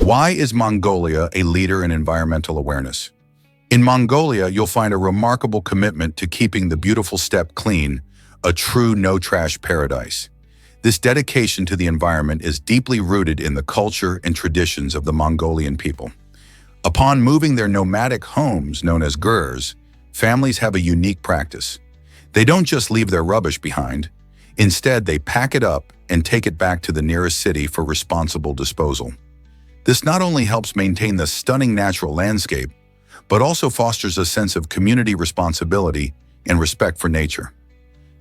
Why is Mongolia a leader in environmental awareness? In Mongolia, you'll find a remarkable commitment to keeping the beautiful steppe clean, a true no-trash paradise. This dedication to the environment is deeply rooted in the culture and traditions of the Mongolian people. Upon moving their nomadic homes, known as gurs, families have a unique practice. They don't just leave their rubbish behind. Instead, they pack it up and take it back to the nearest city for responsible disposal. This not only helps maintain the stunning natural landscape, but also fosters a sense of community responsibility and respect for nature.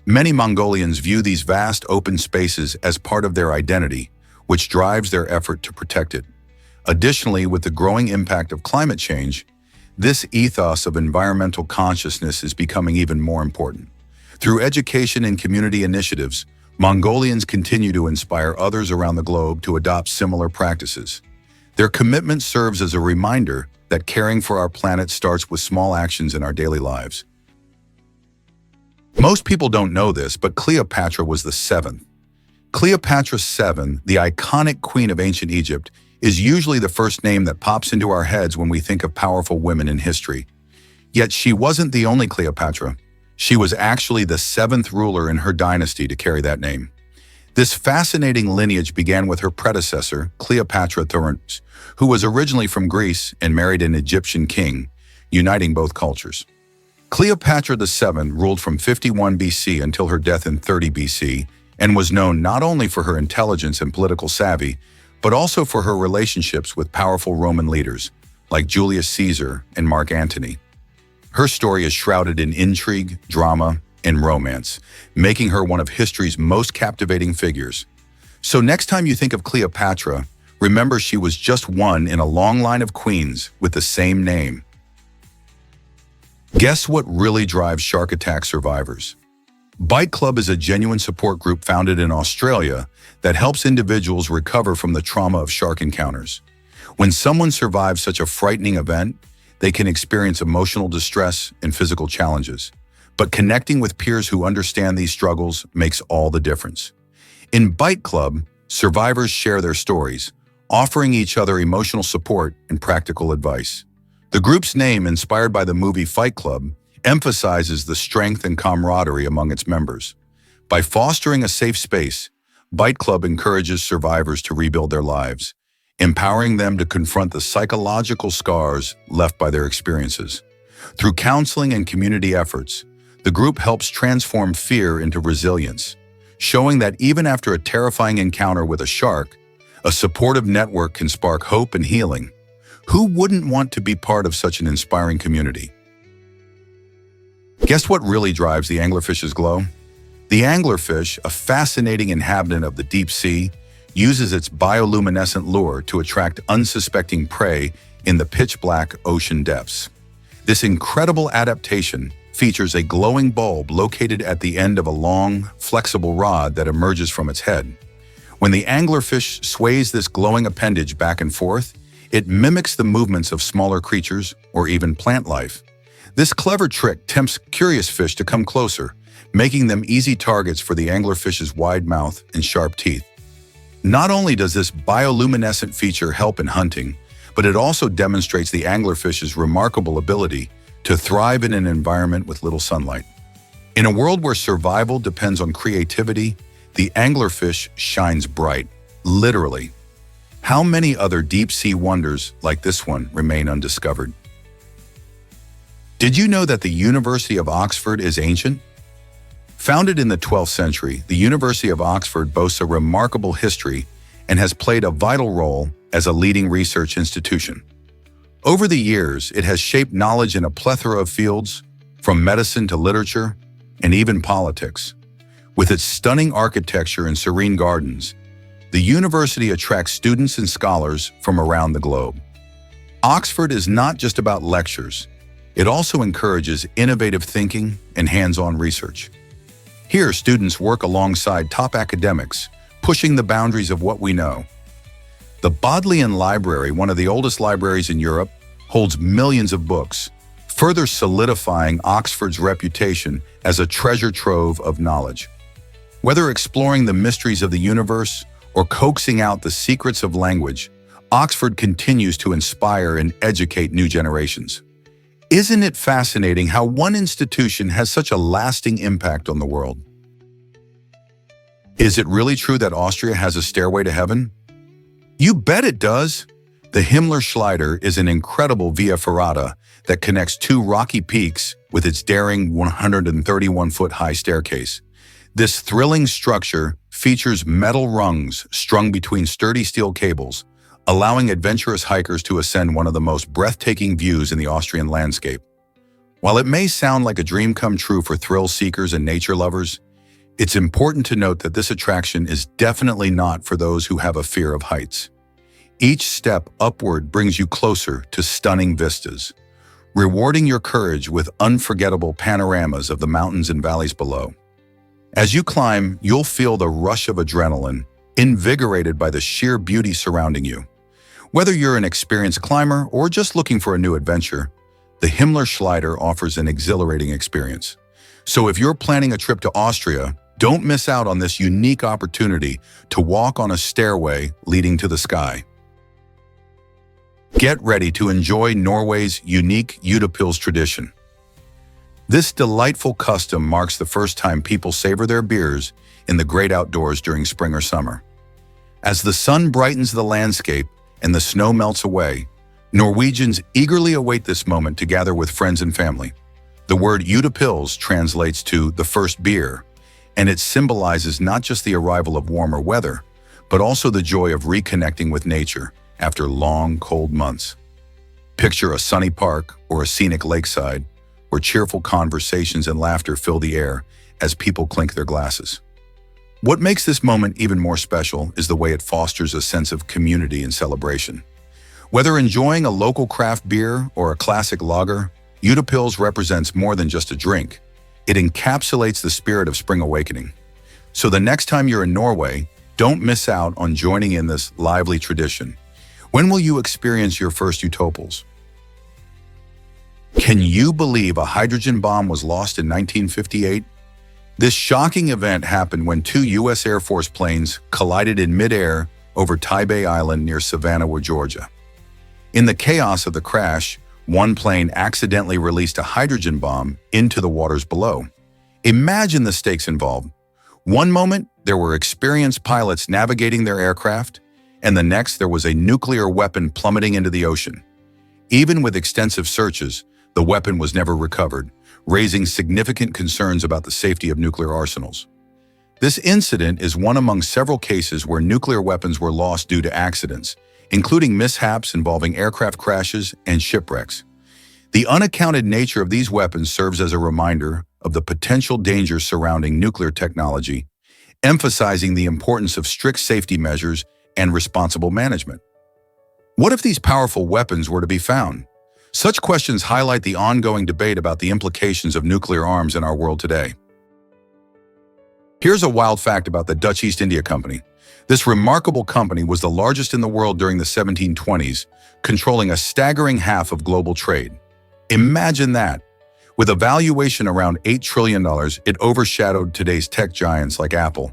Many Mongolians view these vast open spaces as part of their identity, which drives their effort to protect it. Additionally, with the growing impact of climate change, this ethos of environmental consciousness is becoming even more important. Through education and community initiatives, Mongolians continue to inspire others around the globe to adopt similar practices. Their commitment serves as a reminder that caring for our planet starts with small actions in our daily lives. Most people don't know this, but Cleopatra was the seventh. Cleopatra VII, the iconic queen of ancient Egypt, is usually the first name that pops into our heads when we think of powerful women in history. Yet she wasn't the only Cleopatra. She was actually the seventh ruler in her dynasty to carry that name. This fascinating lineage began with her predecessor, Cleopatra Thorns, who was originally from Greece and married an Egyptian king, uniting both cultures. Cleopatra VII ruled from 51 BC until her death in 30 BC and was known not only for her intelligence and political savvy, but also for her relationships with powerful Roman leaders like Julius Caesar and Mark Antony. Her story is shrouded in intrigue, drama, and romance, making her one of history's most captivating figures. So next time you think of Cleopatra, remember she was just one in a long line of queens with the same name. Guess what really drives shark attack survivors? Bite Club is a genuine support group founded in Australia that helps individuals recover from the trauma of shark encounters. When someone survives such a frightening event, they can experience emotional distress and physical challenges. But connecting with peers who understand these struggles makes all the difference. In Bite Club, survivors share their stories, offering each other emotional support and practical advice. The group's name, inspired by the movie Fight Club, emphasizes the strength and camaraderie among its members. By fostering a safe space, Bite Club encourages survivors to rebuild their lives, empowering them to confront the psychological scars left by their experiences. Through counseling and community efforts, the group helps transform fear into resilience, showing that even after a terrifying encounter with a shark, a supportive network can spark hope and healing. Who wouldn't want to be part of such an inspiring community? Guess what really drives the anglerfish's glow? The anglerfish, a fascinating inhabitant of the deep sea, uses its bioluminescent lure to attract unsuspecting prey in the pitch-black ocean depths. This incredible adaptation features a glowing bulb located at the end of a long, flexible rod that emerges from its head. When the anglerfish sways this glowing appendage back and forth, it mimics the movements of smaller creatures or even plant life. This clever trick tempts curious fish to come closer, making them easy targets for the anglerfish's wide mouth and sharp teeth. Not only does this bioluminescent feature help in hunting, but it also demonstrates the anglerfish's remarkable ability to thrive in an environment with little sunlight. In a world where survival depends on creativity, the anglerfish shines bright, literally. How many other deep-sea wonders like this one remain undiscovered? Did you know that the University of Oxford is ancient? Founded in the 12th century, the University of Oxford boasts a remarkable history and has played a vital role as a leading research institution. Over the years, it has shaped knowledge in a plethora of fields, from medicine to literature, and even politics. With its stunning architecture and serene gardens, the university attracts students and scholars from around the globe. Oxford is not just about lectures. It also encourages innovative thinking and hands-on research. Here, students work alongside top academics, pushing the boundaries of what we know. The Bodleian Library, one of the oldest libraries in Europe, holds millions of books, further solidifying Oxford's reputation as a treasure trove of knowledge. Whether exploring the mysteries of the universe or coaxing out the secrets of language, Oxford continues to inspire and educate new generations. Isn't it fascinating how one institution has such a lasting impact on the world? Is it really true that Austria has a stairway to heaven? You bet it does! The Himmler is an incredible via ferrata that connects two rocky peaks with its daring 131-foot-high staircase. This thrilling structure features metal rungs strung between sturdy steel cables, allowing adventurous hikers to ascend one of the most breathtaking views in the Austrian landscape. While it may sound like a dream come true for thrill seekers and nature lovers, it's important to note that this attraction is definitely not for those who have a fear of heights. Each step upward brings you closer to stunning vistas, rewarding your courage with unforgettable panoramas of the mountains and valleys below. As you climb, you'll feel the rush of adrenaline, invigorated by the sheer beauty surrounding you. Whether you're an experienced climber or just looking for a new adventure, the Himmler offers an exhilarating experience. So if you're planning a trip to Austria, don't miss out on this unique opportunity to walk on a stairway leading to the sky. Get ready to enjoy Norway's unique Utapils tradition. This delightful custom marks the first time people savor their beers in the great outdoors during spring or summer. As the sun brightens the landscape and the snow melts away, Norwegians eagerly await this moment to gather with friends and family. The word Utapils translates to the first beer, and it symbolizes not just the arrival of warmer weather, but also the joy of reconnecting with nature after long, cold months. Picture a sunny park or a scenic lakeside where cheerful conversations and laughter fill the air as people clink their glasses. What makes this moment even more special is the way it fosters a sense of community and celebration. Whether enjoying a local craft beer or a classic lager, Utapils represents more than just a drink. It encapsulates the spirit of spring awakening. So the next time you're in Norway, don't miss out on joining in this lively tradition. When will you experience your first Utapils? Can you believe a hydrogen bomb was lost in 1958? This shocking event happened when two U.S. Air Force planes collided in midair over Tybee Island near Savannah, Georgia. In the chaos of the crash, one plane accidentally released a hydrogen bomb into the waters below. Imagine the stakes involved. One moment, there were experienced pilots navigating their aircraft, and the next, there was a nuclear weapon plummeting into the ocean. Even with extensive searches, the weapon was never recovered, raising significant concerns about the safety of nuclear arsenals. This incident is one among several cases where nuclear weapons were lost due to accidents, including mishaps involving aircraft crashes and shipwrecks. The unaccounted nature of these weapons serves as a reminder of the potential dangers surrounding nuclear technology, emphasizing the importance of strict safety measures and responsible management. What if these powerful weapons were to be found? Such questions highlight the ongoing debate about the implications of nuclear arms in our world today. Here's a wild fact about the Dutch East India Company. This remarkable company was the largest in the world during the 1720s, controlling a staggering half of global trade. Imagine that! With a valuation around $8 trillion, it overshadowed today's tech giants like Apple,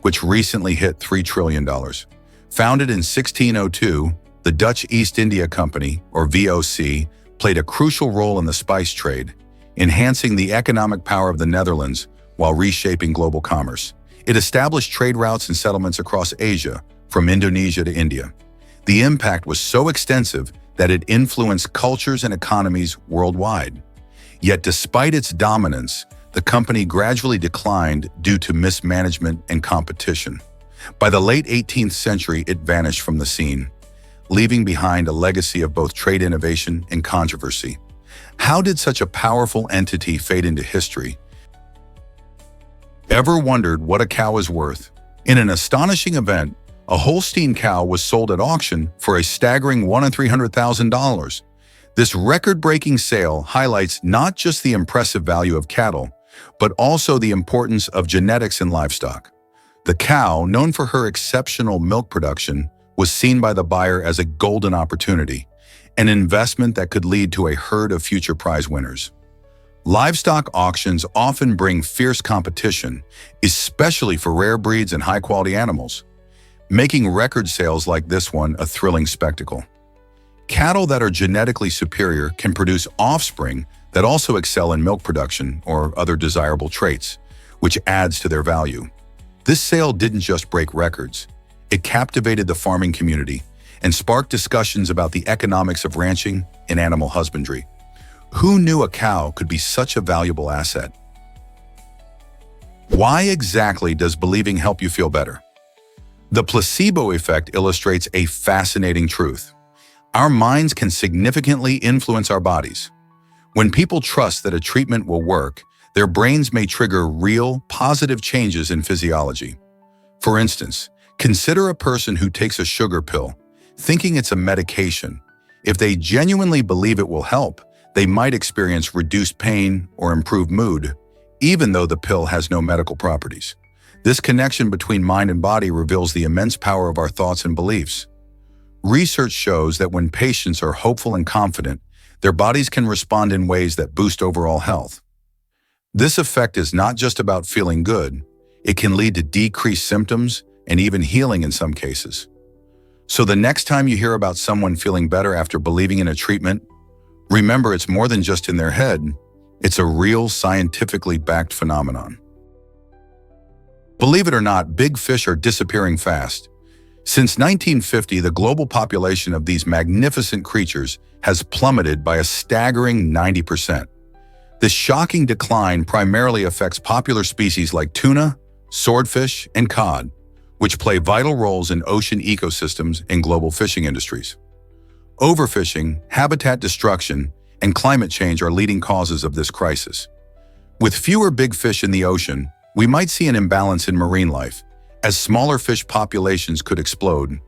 which recently hit $3 trillion. Founded in 1602, the Dutch East India Company, or VOC, played a crucial role in the spice trade, enhancing the economic power of the Netherlands while reshaping global commerce. It established trade routes and settlements across Asia, from Indonesia to India. The impact was so extensive that it influenced cultures and economies worldwide. Yet despite its dominance, the company gradually declined due to mismanagement and competition. By the late 18th century, it vanished from the scene, leaving behind a legacy of both trade innovation and controversy. How did such a powerful entity fade into history? Ever wondered what a cow is worth? In an astonishing event, a Holstein cow was sold at auction for a staggering $100,000 and $300,000. This record-breaking sale highlights not just the impressive value of cattle, but also the importance of genetics in livestock. The cow, known for her exceptional milk production, was seen by the buyer as a golden opportunity, an investment that could lead to a herd of future prize winners. Livestock auctions often bring fierce competition, especially for rare breeds and high-quality animals. making record sales like this one a thrilling spectacle. Cattle that are genetically superior can produce offspring that also excel in milk production or other desirable traits, which adds to their value. This sale didn't just break records. It captivated the farming community and sparked discussions about the economics of ranching and animal husbandry. Who knew a cow could be such a valuable asset? Why exactly does believing help you feel better? The placebo effect illustrates a fascinating truth. Our minds can significantly influence our bodies. When people trust that a treatment will work, their brains may trigger real, positive changes in physiology. For instance, consider a person who takes a sugar pill, thinking it's a medication. If they genuinely believe it will help, they might experience reduced pain or improved mood, even though the pill has no medical properties. This connection between mind and body reveals the immense power of our thoughts and beliefs. Research shows that when patients are hopeful and confident, their bodies can respond in ways that boost overall health. This effect is not just about feeling good, it can lead to decreased symptoms and even healing in some cases. So the next time you hear about someone feeling better after believing in a treatment, remember it's more than just in their head, it's a real scientifically backed phenomenon. Believe it or not, big fish are disappearing fast. Since 1950, the global population of these magnificent creatures has plummeted by a staggering 90%. This shocking decline primarily affects popular species like tuna, swordfish, and cod, which play vital roles in ocean ecosystems and global fishing industries. Overfishing, habitat destruction, and climate change are leading causes of this crisis. With fewer big fish in the ocean, we might see an imbalance in marine life, as smaller fish populations could explode,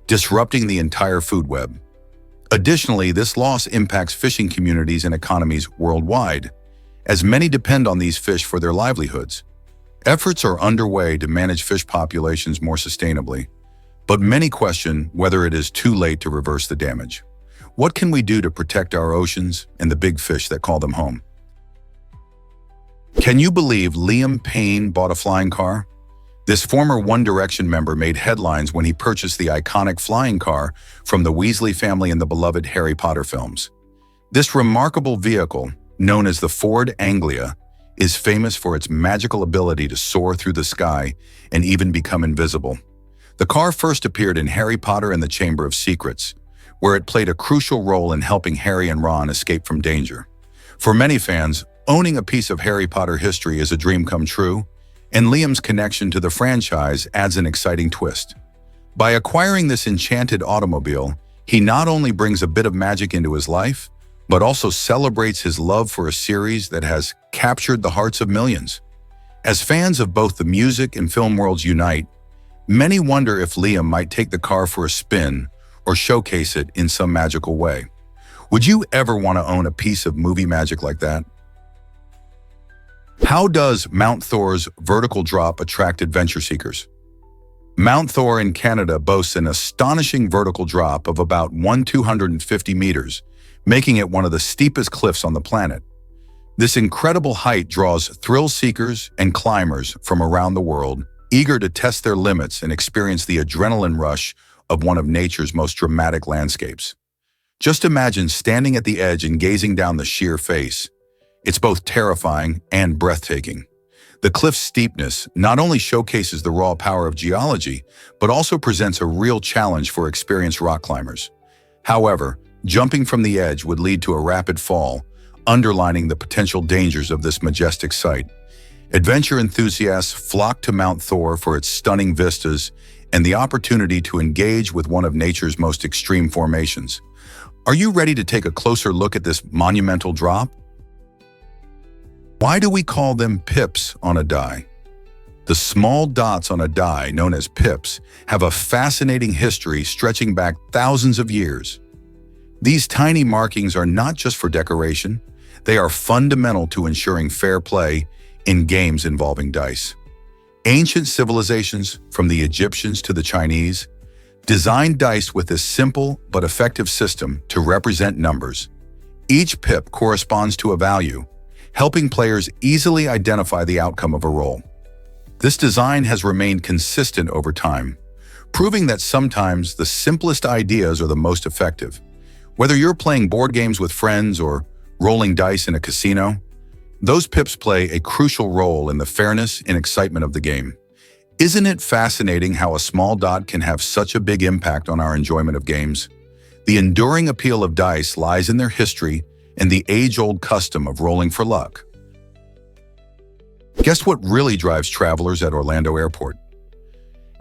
disrupting the entire food web. Additionally, this loss impacts fishing communities and economies worldwide, as many depend on these fish for their livelihoods. Efforts are underway to manage fish populations more sustainably, but many question whether it is too late to reverse the damage. What can we do to protect our oceans and the big fish that call them home? Can you believe Liam Payne bought a flying car? This former One Direction member made headlines when he purchased the iconic flying car from the Weasley family in the beloved Harry Potter films. This remarkable vehicle, known as the Ford Anglia, is famous for its magical ability to soar through the sky and even become invisible. The car first appeared in Harry Potter and the Chamber of Secrets, where it played a crucial role in helping Harry and Ron escape from danger. For many fans, owning a piece of Harry Potter history is a dream come true, and Liam's connection to the franchise adds an exciting twist. By acquiring this enchanted automobile, he not only brings a bit of magic into his life, but also celebrates his love for a series that has captured the hearts of millions. As fans of both the music and film worlds unite, many wonder if Liam might take the car for a spin or showcase it in some magical way. Would you ever want to own a piece of movie magic like that? How does Mount Thor's vertical drop attract adventure seekers? Mount Thor in Canada boasts an astonishing vertical drop of about 1,250 meters, making it one of the steepest cliffs on the planet. This incredible height draws thrill seekers and climbers from around the world, eager to test their limits and experience the adrenaline rush of one of nature's most dramatic landscapes. Just imagine standing at the edge and gazing down the sheer face. It's both terrifying and breathtaking. The cliff's steepness not only showcases the raw power of geology, but also presents a real challenge for experienced rock climbers. However, jumping from the edge would lead to a rapid fall, underlining the potential dangers of this majestic sight. Adventure enthusiasts flock to Mount Thor for its stunning vistas and the opportunity to engage with one of nature's most extreme formations. Are you ready to take a closer look at this monumental drop? Why do we call them pips on a die? The small dots on a die, known as pips, have a fascinating history stretching back thousands of years. These tiny markings are not just for decoration, they are fundamental to ensuring fair play in games involving dice. Ancient civilizations, from the Egyptians to the Chinese, designed dice with this simple but effective system to represent numbers. Each pip corresponds to a value, helping players easily identify the outcome of a roll. This design has remained consistent over time, proving that sometimes the simplest ideas are the most effective. Whether you're playing board games with friends or rolling dice in a casino, those pips play a crucial role in the fairness and excitement of the game. Isn't it fascinating how a small dot can have such a big impact on our enjoyment of games? The enduring appeal of dice lies in their history and the age-old custom of rolling for luck. Guess what really drives travelers at Orlando Airport?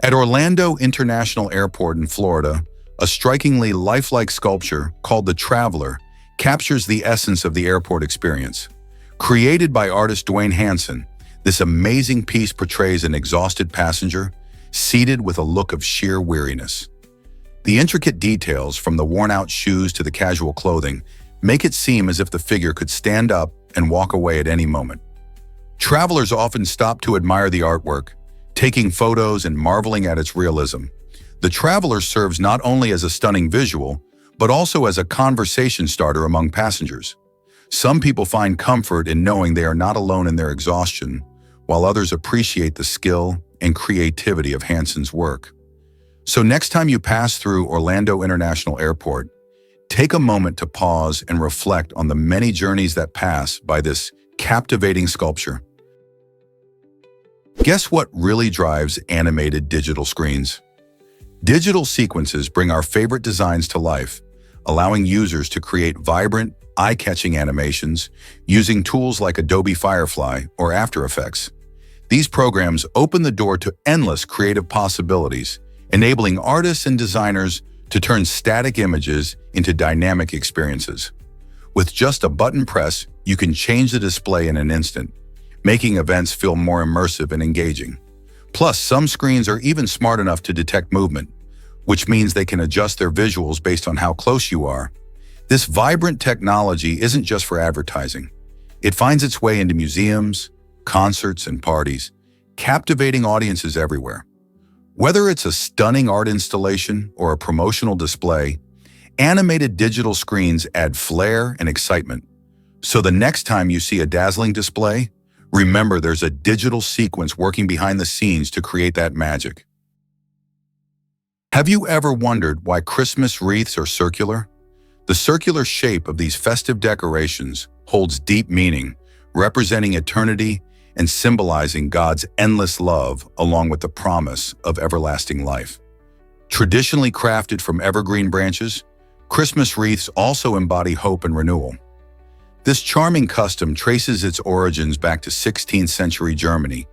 At Orlando International Airport in Florida, a strikingly lifelike sculpture called the Traveler captures the essence of the airport experience. Created by artist Dwayne Hanson, this amazing piece portrays an exhausted passenger, seated with a look of sheer weariness. The intricate details, from the worn-out shoes to the casual clothing, make it seem as if the figure could stand up and walk away at any moment. Travelers often stop to admire the artwork, taking photos and marveling at its realism. The Traveler serves not only as a stunning visual, but also as a conversation starter among passengers. Some people find comfort in knowing they are not alone in their exhaustion, while others appreciate the skill and creativity of Hanson's work. So next time you pass through Orlando International Airport, take a moment to pause and reflect on the many journeys that pass by this captivating sculpture. Guess what really drives animated digital screens? Digital sequences bring our favorite designs to life, allowing users to create vibrant, eye-catching animations using tools like Adobe Firefly or After Effects. These programs open the door to endless creative possibilities, enabling artists and designers to turn static images into dynamic experiences. With just a button press, you can change the display in an instant, making events feel more immersive and engaging. Plus, some screens are even smart enough to detect movement, which means they can adjust their visuals based on how close you are. This vibrant technology isn't just for advertising. It finds its way into museums, concerts, and parties, captivating audiences everywhere. Whether it's a stunning art installation or a promotional display, animated digital screens add flair and excitement. So the next time you see a dazzling display, remember there's a digital sequence working behind the scenes to create that magic. Have you ever wondered why Christmas wreaths are circular? The circular shape of these festive decorations holds deep meaning, representing eternity and symbolizing God's endless love along with the promise of everlasting life. Traditionally crafted from evergreen branches, Christmas wreaths also embody hope and renewal. This charming custom traces its origins back to 16th century Germany,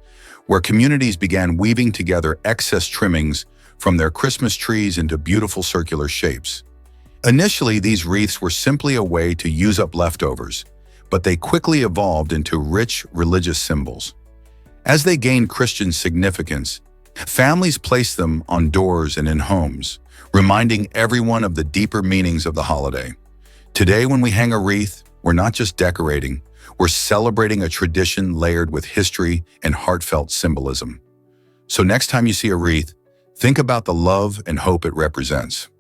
where communities began weaving together excess trimmings from their Christmas trees into beautiful circular shapes. Initially, these wreaths were simply a way to use up leftovers, but they quickly evolved into rich religious symbols. As they gained Christian significance, families placed them on doors and in homes, reminding everyone of the deeper meanings of the holiday. Today, when we hang a wreath, we're not just decorating, we're celebrating a tradition layered with history and heartfelt symbolism. So next time you see a wreath, think about the love and hope it represents.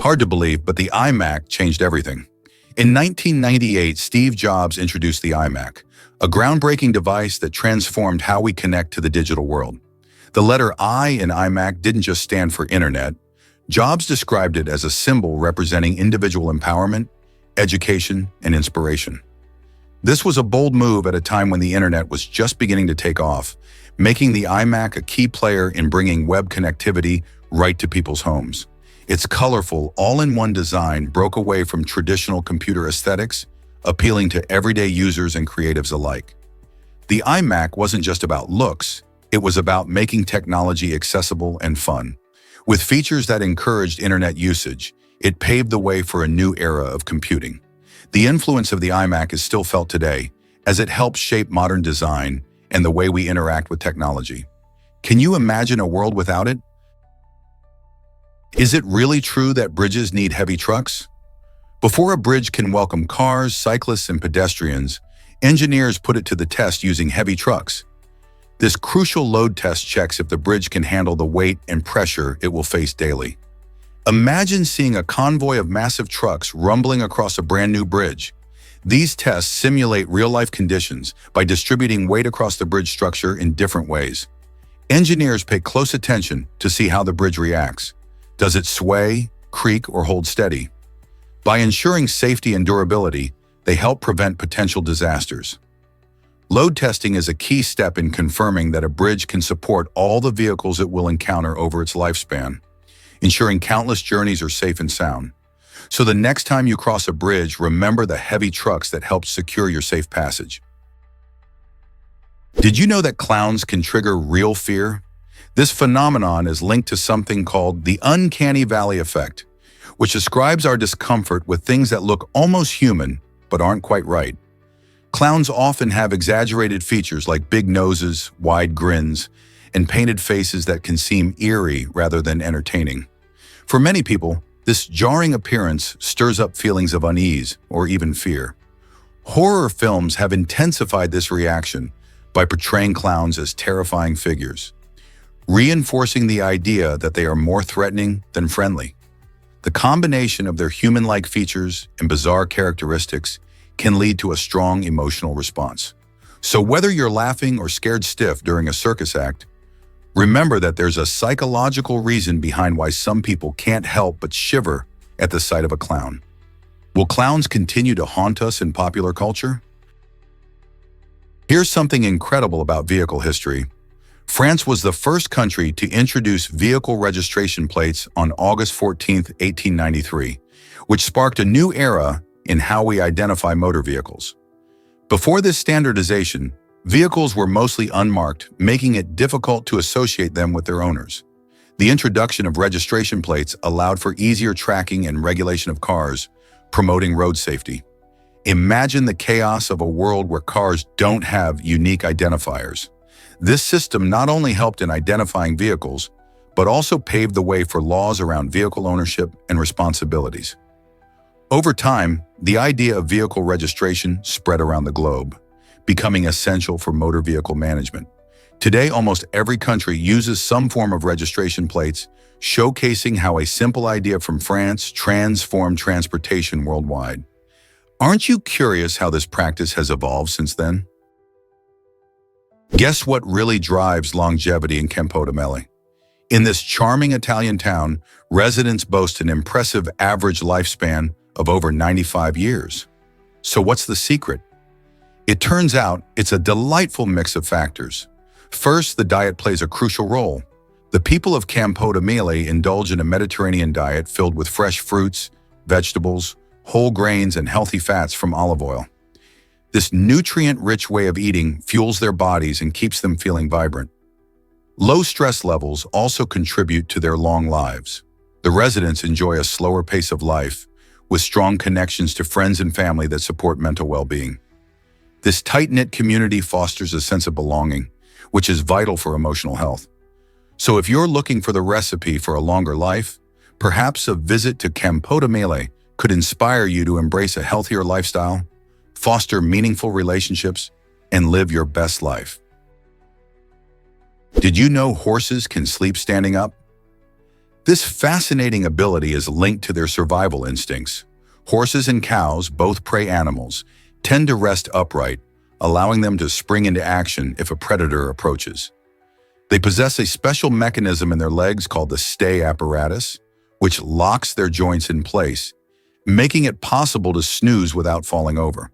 Hard to believe, but the iMac changed everything. In 1998, Steve Jobs introduced the iMac, a groundbreaking device that transformed how we connect to the digital world. The letter I in iMac didn't just stand for Internet. Jobs described it as a symbol representing individual empowerment, education, and inspiration. This was a bold move at a time when the Internet was just beginning to take off, making the iMac a key player in bringing web connectivity right to people's homes. Its colorful, all-in-one design broke away from traditional computer aesthetics, appealing to everyday users and creatives alike. The iMac wasn't just about looks, it was about making technology accessible and fun. With features that encouraged internet usage, it paved the way for a new era of computing. The influence of the iMac is still felt today, as it helps shape modern design and the way we interact with technology. Can you imagine a world without it? Is it really true that bridges need heavy trucks? Before a bridge can welcome cars, cyclists, and pedestrians, engineers put it to the test using heavy trucks. This crucial load test checks if the bridge can handle the weight and pressure it will face daily. Imagine seeing a convoy of massive trucks rumbling across a brand new bridge. These tests simulate real-life conditions by distributing weight across the bridge structure in different ways. Engineers pay close attention to see how the bridge reacts. Does it sway, creak, or hold steady? By ensuring safety and durability, they help prevent potential disasters. Load testing is a key step in confirming that a bridge can support all the vehicles it will encounter over its lifespan, ensuring countless journeys are safe and sound. So the next time you cross a bridge, remember the heavy trucks that helped secure your safe passage. Did you know that clowns can trigger real fear? This phenomenon is linked to something called the uncanny valley effect, which describes our discomfort with things that look almost human but aren't quite right. Clowns often have exaggerated features like big noses, wide grins, and painted faces that can seem eerie rather than entertaining. For many people, this jarring appearance stirs up feelings of unease or even fear. Horror films have intensified this reaction by portraying clowns as terrifying figures, reinforcing the idea that they are more threatening than friendly. The combination of their human-like features and bizarre characteristics can lead to a strong emotional response. So whether you're laughing or scared stiff during a circus act, remember that there's a psychological reason behind why some people can't help but shiver at the sight of a clown. Will clowns continue to haunt us in popular culture? Here's something incredible about vehicle history. France was the first country to introduce vehicle registration plates on August 14, 1893, which sparked a new era in how we identify motor vehicles. Before this standardization, vehicles were mostly unmarked, making it difficult to associate them with their owners. The introduction of registration plates allowed for easier tracking and regulation of cars, promoting road safety. Imagine the chaos of a world where cars don't have unique identifiers. This system not only helped in identifying vehicles, but also paved the way for laws around vehicle ownership and responsibilities. Over time, the idea of vehicle registration spread around the globe, becoming essential for motor vehicle management. Today, almost every country uses some form of registration plates, showcasing how a simple idea from France transformed transportation worldwide. Aren't you curious how this practice has evolved since then? Guess what really drives longevity in Campotomele? In this charming Italian town, residents boast an impressive average lifespan of over 95 years. So what's the secret? It turns out it's a delightful mix of factors. First, the diet plays a crucial role. The people of Campotomele indulge in a Mediterranean diet filled with fresh fruits, vegetables, whole grains, and healthy fats from olive oil. This nutrient-rich way of eating fuels their bodies and keeps them feeling vibrant. Low stress levels also contribute to their long lives. The residents enjoy a slower pace of life, with strong connections to friends and family that support mental well-being. This tight-knit community fosters a sense of belonging, which is vital for emotional health. So if you're looking for the recipe for a longer life, perhaps a visit to Campotomele could inspire you to embrace a healthier lifestyle, foster meaningful relationships, and live your best life. Did you know horses can sleep standing up? This fascinating ability is linked to their survival instincts. Horses and cows, both prey animals, tend to rest upright, allowing them to spring into action if a predator approaches. They possess a special mechanism in their legs called the stay apparatus, which locks their joints in place, making it possible to snooze without falling over.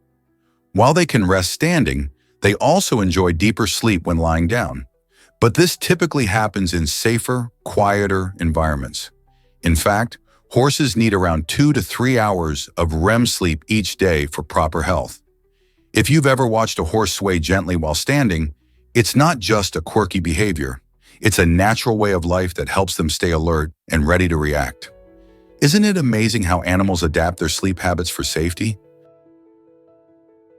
While they can rest standing, they also enjoy deeper sleep when lying down. But this typically happens in safer, quieter environments. In fact, horses need around 2 to 3 hours of REM sleep each day for proper health. If you've ever watched a horse sway gently while standing, it's not just a quirky behavior. It's a natural way of life that helps them stay alert and ready to react. Isn't it amazing how animals adapt their sleep habits for safety?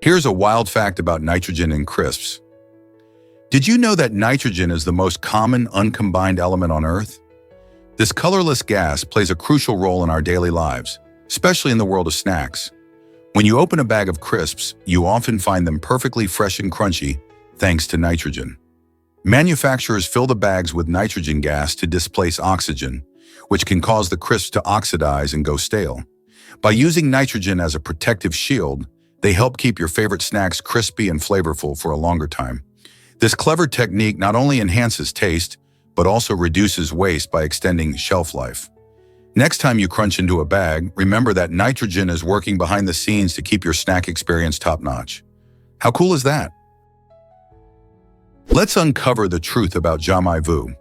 Here's a wild fact about nitrogen in crisps. Did you know that nitrogen is the most common uncombined element on Earth? This colorless gas plays a crucial role in our daily lives, especially in the world of snacks. When you open a bag of crisps, you often find them perfectly fresh and crunchy, thanks to nitrogen. Manufacturers fill the bags with nitrogen gas to displace oxygen, which can cause the crisps to oxidize and go stale. By using nitrogen as a protective shield, they help keep your favorite snacks crispy and flavorful for a longer time. This clever technique not only enhances taste, but also reduces waste by extending shelf life. Next time you crunch into a bag, remember that nitrogen is working behind the scenes to keep your snack experience top-notch. How cool is that? Let's uncover the truth about jamais vu.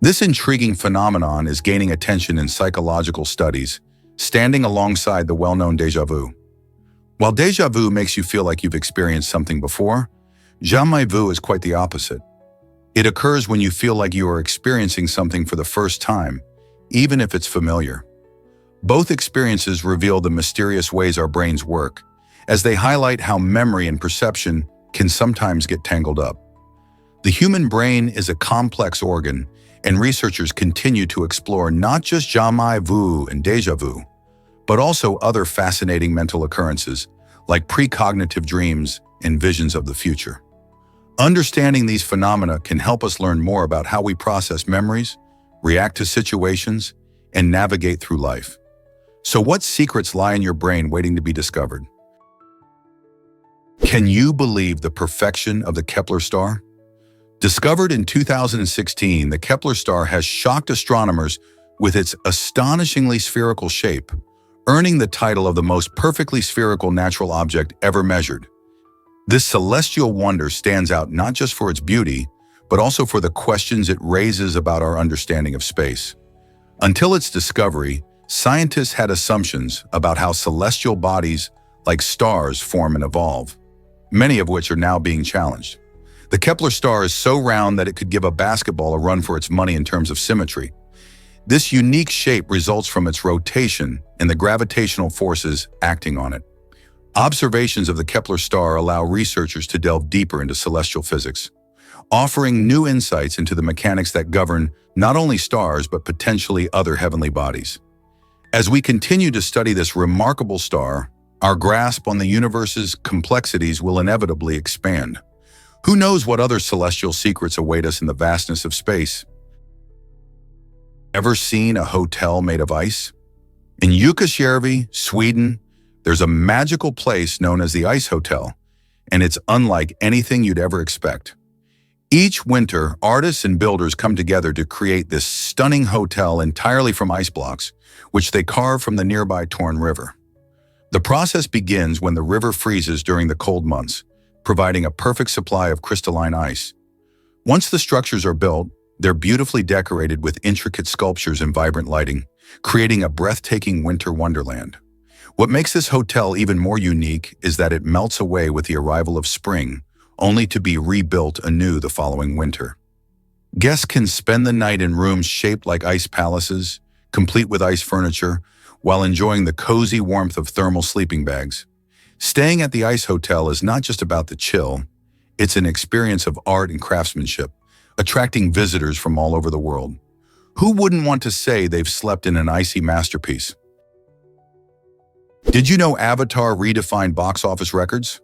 This intriguing phenomenon is gaining attention in psychological studies, standing alongside the well-known déjà vu. While déjà vu makes you feel like you've experienced something before, jamais vu is quite the opposite. It occurs when you feel like you are experiencing something for the first time, even if it's familiar. Both experiences reveal the mysterious ways our brains work, as they highlight how memory and perception can sometimes get tangled up. The human brain is a complex organ, and researchers continue to explore not just jamais vu and déjà vu, but also other fascinating mental occurrences like precognitive dreams and visions of the future. Understanding these phenomena can help us learn more about how we process memories, react to situations, and navigate through life. So what secrets lie in your brain waiting to be discovered? Can you believe the perfection of the Kepler star? Discovered in 2016, the Kepler star has shocked astronomers with its astonishingly spherical shape, earning the title of the most perfectly spherical natural object ever measured. This celestial wonder stands out not just for its beauty, but also for the questions it raises about our understanding of space. Until its discovery, scientists had assumptions about how celestial bodies, like stars, form and evolve, many of which are now being challenged. The Kepler star is so round that it could give a basketball a run for its money in terms of symmetry. This unique shape results from its rotation and the gravitational forces acting on it. Observations of the Kepler star allow researchers to delve deeper into celestial physics, offering new insights into the mechanics that govern not only stars but potentially other heavenly bodies. As we continue to study this remarkable star, our grasp on the universe's complexities will inevitably expand. Who knows what other celestial secrets await us in the vastness of space? Ever seen a hotel made of ice? In Jukkasjärvi, Sweden, there's a magical place known as the Ice Hotel, and it's unlike anything you'd ever expect. Each winter, artists and builders come together to create this stunning hotel entirely from ice blocks, which they carve from the nearby Torn River. The process begins when the river freezes during the cold months, providing a perfect supply of crystalline ice. Once the structures are built, they're beautifully decorated with intricate sculptures and vibrant lighting, creating a breathtaking winter wonderland. What makes this hotel even more unique is that it melts away with the arrival of spring, only to be rebuilt anew the following winter. Guests can spend the night in rooms shaped like ice palaces, complete with ice furniture, while enjoying the cozy warmth of thermal sleeping bags. Staying at the Ice Hotel is not just about the chill, it's an experience of art and craftsmanship, attracting visitors from all over the world. Who wouldn't want to say they've slept in an icy masterpiece? Did you know Avatar redefined box office records?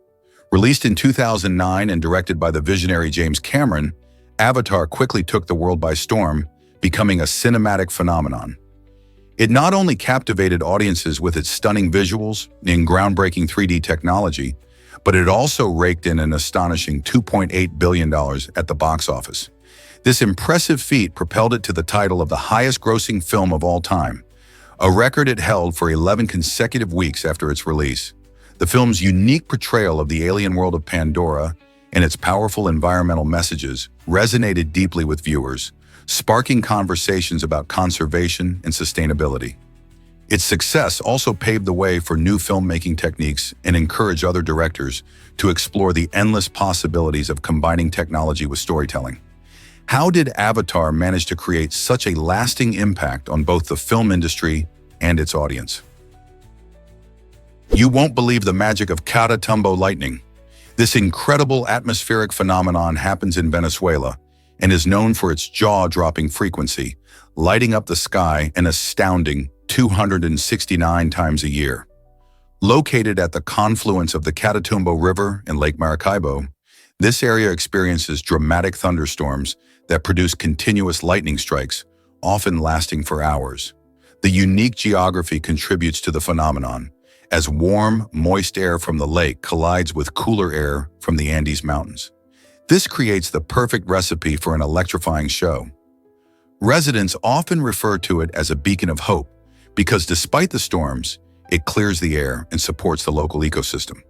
Released in 2009 and directed by the visionary James Cameron, Avatar quickly took the world by storm, becoming a cinematic phenomenon. It not only captivated audiences with its stunning visuals and groundbreaking 3D technology, but it also raked in an astonishing $2.8 billion at the box office. This impressive feat propelled it to the title of the highest-grossing film of all time, a record it held for 11 consecutive weeks after its release. The film's unique portrayal of the alien world of Pandora and its powerful environmental messages resonated deeply with viewers, sparking conversations about conservation and sustainability. Its success also paved the way for new filmmaking techniques and encouraged other directors to explore the endless possibilities of combining technology with storytelling. How did Avatar manage to create such a lasting impact on both the film industry and its audience? You won't believe the magic of Catatumbo lightning. This incredible atmospheric phenomenon happens in Venezuela and is known for its jaw-dropping frequency, lighting up the sky an astounding 269 times a year. Located at the confluence of the Catatumbo River and Lake Maracaibo, this area experiences dramatic thunderstorms that produce continuous lightning strikes, often lasting for hours. The unique geography contributes to the phenomenon, as warm, moist air from the lake collides with cooler air from the Andes Mountains. This creates the perfect recipe for an electrifying show. Residents often refer to it as a beacon of hope because despite the storms, it clears the air and supports the local ecosystem.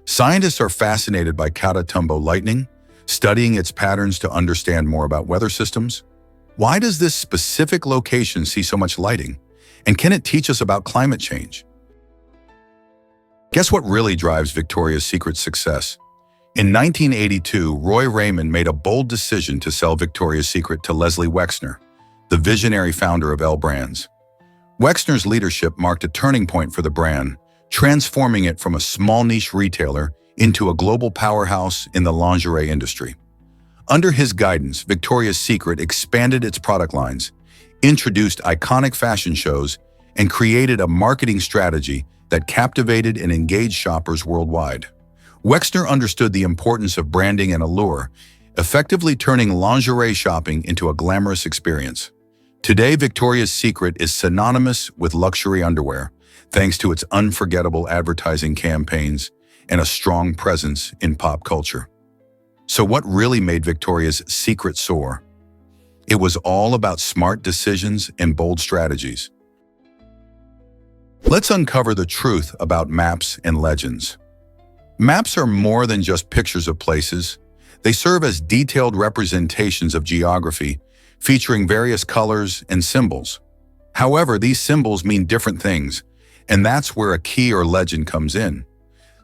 Scientists are fascinated by Catatumbo lightning, studying its patterns to understand more about weather systems. Why does this specific location see so much lighting? And can it teach us about climate change? Guess what really drives Victoria's Secret's success? In 1982, Roy Raymond made a bold decision to sell Victoria's Secret to Leslie Wexner, the visionary founder of L Brands. Wexner's leadership marked a turning point for the brand, transforming it from a small niche retailer into a global powerhouse in the lingerie industry. Under his guidance, Victoria's Secret expanded its product lines, introduced iconic fashion shows, and created a marketing strategy that captivated and engaged shoppers worldwide. Wexner understood the importance of branding and allure, effectively turning lingerie shopping into a glamorous experience. Today, Victoria's Secret is synonymous with luxury underwear, thanks to its unforgettable advertising campaigns and a strong presence in pop culture. So what really made Victoria's Secret soar? It was all about smart decisions and bold strategies. Let's uncover the truth about maps and legends. Maps are more than just pictures of places. They serve as detailed representations of geography, featuring various colors and symbols. However, these symbols mean different things, and that's where a key or legend comes in.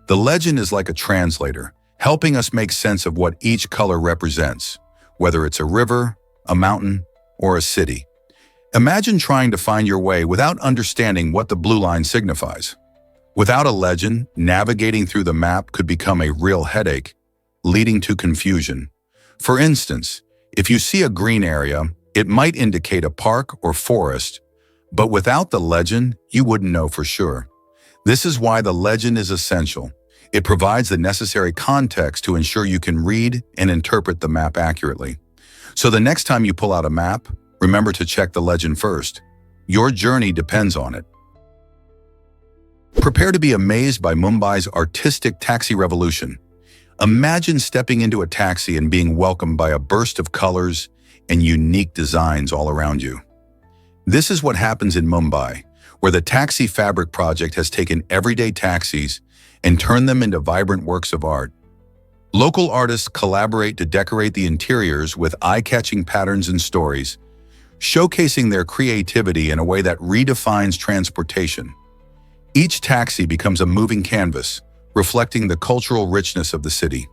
The legend is like a translator, helping us make sense of what each color represents, whether it's a river, a mountain, or a city. Imagine trying to find your way without understanding what the blue line signifies. Without a legend, navigating through the map could become a real headache, leading to confusion. For instance, if you see a green area, it might indicate a park or forest, but without the legend, you wouldn't know for sure. This is why the legend is essential. It provides the necessary context to ensure you can read and interpret the map accurately. So the next time you pull out a map, remember to check the legend first. Your journey depends on it. Prepare to be amazed by Mumbai's artistic taxi revolution. Imagine stepping into a taxi and being welcomed by a burst of colors and unique designs all around you. This is what happens in Mumbai, where the Taxi Fabric project has taken everyday taxis and turned them into vibrant works of art. Local artists collaborate to decorate the interiors with eye-catching patterns and stories, showcasing their creativity in a way that redefines transportation. Each taxi becomes a moving canvas, reflecting the cultural richness of the city.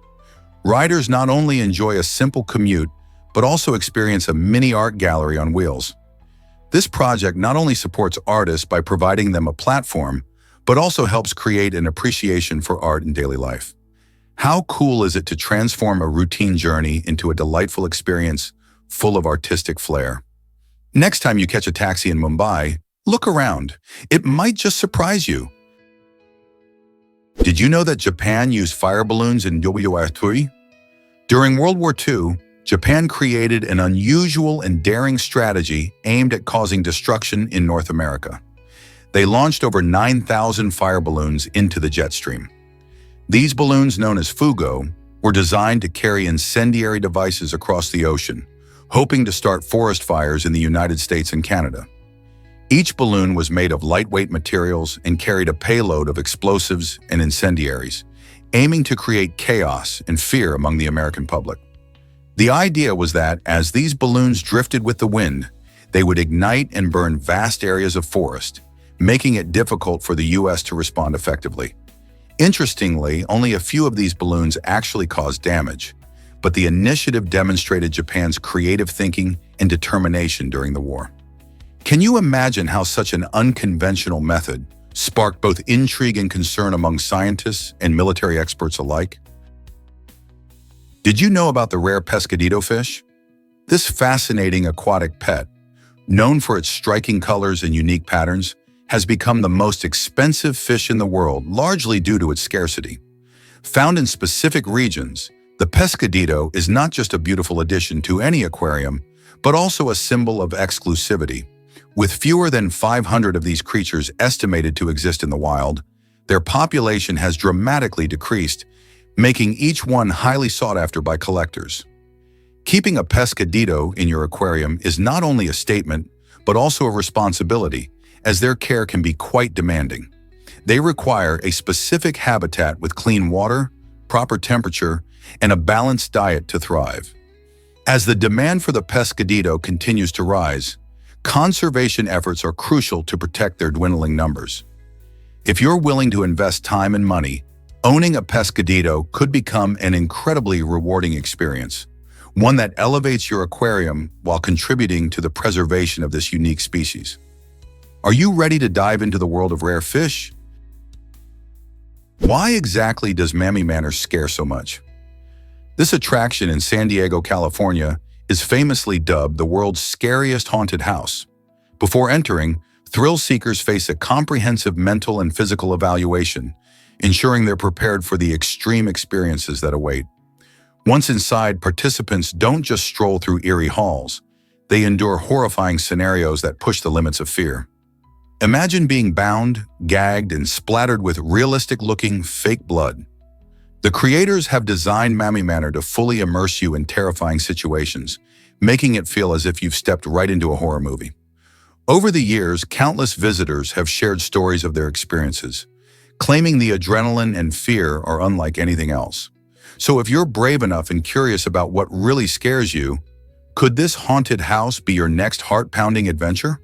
Riders not only enjoy a simple commute, but also experience a mini art gallery on wheels. This project not only supports artists by providing them a platform, but also helps create an appreciation for art in daily life. How cool is it to transform a routine journey into a delightful experience full of artistic flair? Next time you catch a taxi in Mumbai, look around. It might just surprise you. Did you know that Japan used fire balloons in WR3? During World War II, Japan created an unusual and daring strategy aimed at causing destruction in North America. They launched over 9,000 fire balloons into the jet stream. These balloons, known as fugo, were designed to carry incendiary devices across the ocean, hoping to start forest fires in the United States and Canada. Each balloon was made of lightweight materials and carried a payload of explosives and incendiaries, aiming to create chaos and fear among the American public. The idea was that as these balloons drifted with the wind, they would ignite and burn vast areas of forest, making it difficult for the U.S. to respond effectively. Interestingly, only a few of these balloons actually caused damage, but the initiative demonstrated Japan's creative thinking and determination during the war. Can you imagine how such an unconventional method sparked both intrigue and concern among scientists and military experts alike? Did you know about the rare pescadito fish? This fascinating aquatic pet, known for its striking colors and unique patterns, has become the most expensive fish in the world, largely due to its scarcity. Found in specific regions, the pescadito is not just a beautiful addition to any aquarium, but also a symbol of exclusivity. With fewer than 500 of these creatures estimated to exist in the wild, their population has dramatically decreased, making each one highly sought after by collectors. Keeping a pescadito in your aquarium is not only a statement, but also a responsibility, as their care can be quite demanding. They require a specific habitat with clean water, proper temperature, and a balanced diet to thrive. As the demand for the pescadito continues to rise, conservation efforts are crucial to protect their dwindling numbers. If you're willing to invest time and money, owning a pescadito could become an incredibly rewarding experience, one that elevates your aquarium while contributing to the preservation of this unique species. Are you ready to dive into the world of rare fish? Why exactly does Mammy Manor scare so much? This attraction in San Diego, California, is famously dubbed the world's scariest haunted house. Before entering, thrill seekers face a comprehensive mental and physical evaluation, ensuring they're prepared for the extreme experiences that await. Once inside, participants don't just stroll through eerie halls. They endure horrifying scenarios that push the limits of fear. Imagine being bound, gagged, and splattered with realistic-looking fake blood. The creators have designed Mammy Manor to fully immerse you in terrifying situations, making it feel as if you've stepped right into a horror movie. Over the years, countless visitors have shared stories of their experiences, claiming the adrenaline and fear are unlike anything else. So if you're brave enough and curious about what really scares you, could this haunted house be your next heart-pounding adventure?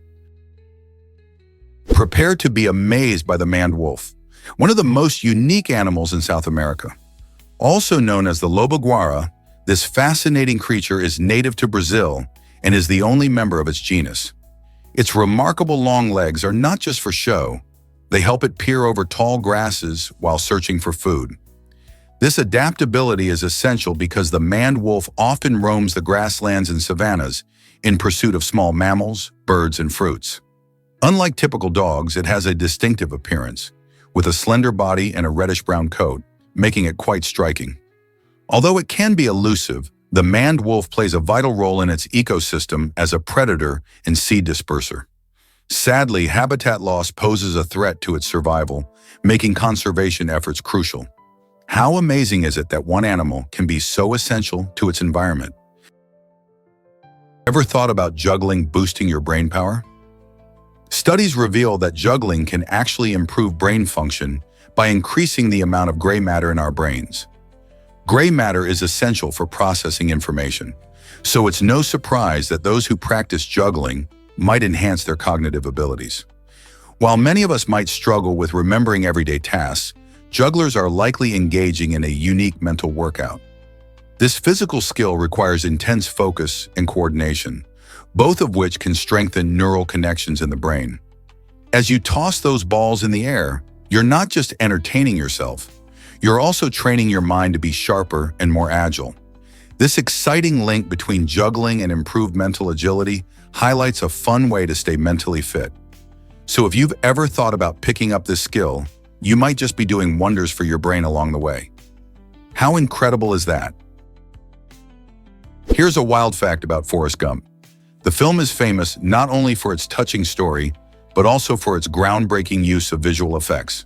Prepare to be amazed by the maned wolf, one of the most unique animals in South America. Also known as the lobo-guara, this fascinating creature is native to Brazil and is the only member of its genus. Its remarkable long legs are not just for show. They help it peer over tall grasses while searching for food. This adaptability is essential because the maned wolf often roams the grasslands and savannas in pursuit of small mammals, birds, and fruits. Unlike typical dogs, it has a distinctive appearance, with a slender body and a reddish-brown coat, making it quite striking. Although it can be elusive, the maned wolf plays a vital role in its ecosystem as a predator and seed disperser. Sadly, habitat loss poses a threat to its survival, making conservation efforts crucial. How amazing is it that one animal can be so essential to its environment? Ever thought about juggling boosting your brain power? Studies reveal that juggling can actually improve brain function by increasing the amount of gray matter in our brains. Gray matter is essential for processing information, so it's no surprise that those who practice juggling might enhance their cognitive abilities. While many of us might struggle with remembering everyday tasks, jugglers are likely engaging in a unique mental workout. This physical skill requires intense focus and coordination, both of which can strengthen neural connections in the brain. As you toss those balls in the air, you're not just entertaining yourself, you're also training your mind to be sharper and more agile. This exciting link between juggling and improved mental agility highlights a fun way to stay mentally fit. So if you've ever thought about picking up this skill, you might just be doing wonders for your brain along the way. How incredible is that? Here's a wild fact about Forrest Gump. The film is famous not only for its touching story, but also for its groundbreaking use of visual effects.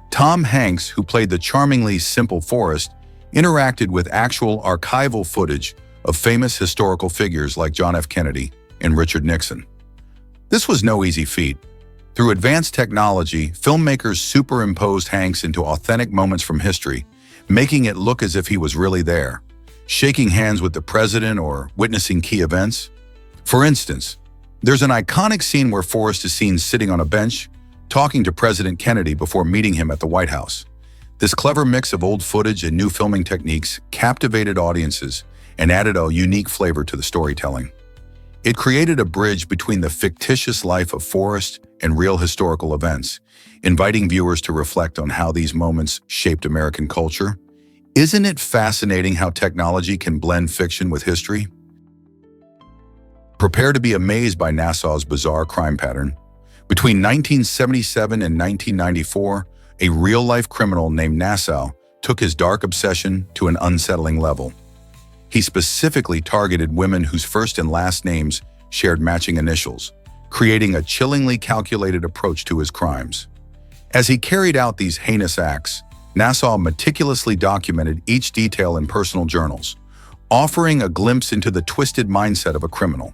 Tom Hanks, who played the charmingly simple Forrest, interacted with actual archival footage of famous historical figures like John F. Kennedy and Richard Nixon. This was no easy feat. Through advanced technology, filmmakers superimposed Hanks into authentic moments from history, making it look as if he was really there, shaking hands with the president or witnessing key events. For instance, there's an iconic scene where Forrest is seen sitting on a bench, talking to President Kennedy before meeting him at the White House. This clever mix of old footage and new filming techniques captivated audiences and added a unique flavor to the storytelling. It created a bridge between the fictitious life of Forrest and real historical events, inviting viewers to reflect on how these moments shaped American culture. Isn't it fascinating how technology can blend fiction with history? Prepare to be amazed by Nassau's bizarre crime pattern. Between 1977 and 1994, a real-life criminal named Nassau took his dark obsession to an unsettling level. He specifically targeted women whose first and last names shared matching initials, creating a chillingly calculated approach to his crimes. As he carried out these heinous acts, NASA meticulously documented each detail in personal journals, offering a glimpse into the twisted mindset of a criminal.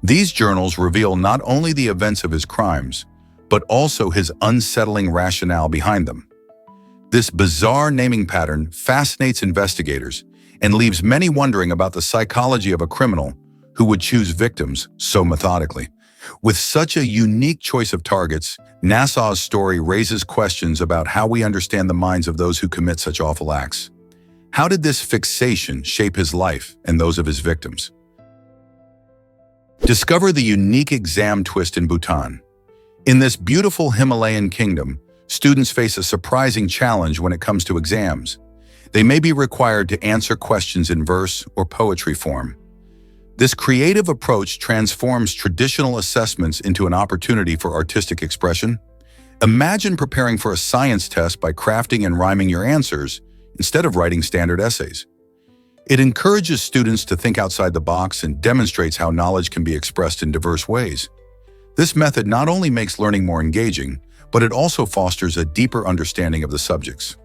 These journals reveal not only the events of his crimes, but also his unsettling rationale behind them. This bizarre naming pattern fascinates investigators and leaves many wondering about the psychology of a criminal who would choose victims so methodically. With such a unique choice of targets, Nassau's story raises questions about how we understand the minds of those who commit such awful acts. How did this fixation shape his life and those of his victims? Discover the unique exam twist in Bhutan. In this beautiful Himalayan kingdom, students face a surprising challenge when it comes to exams. They may be required to answer questions in verse or poetry form. This creative approach transforms traditional assessments into an opportunity for artistic expression. Imagine preparing for a science test by crafting and rhyming your answers instead of writing standard essays. It encourages students to think outside the box and demonstrates how knowledge can be expressed in diverse ways. This method not only makes learning more engaging, but it also fosters a deeper understanding of the subjects.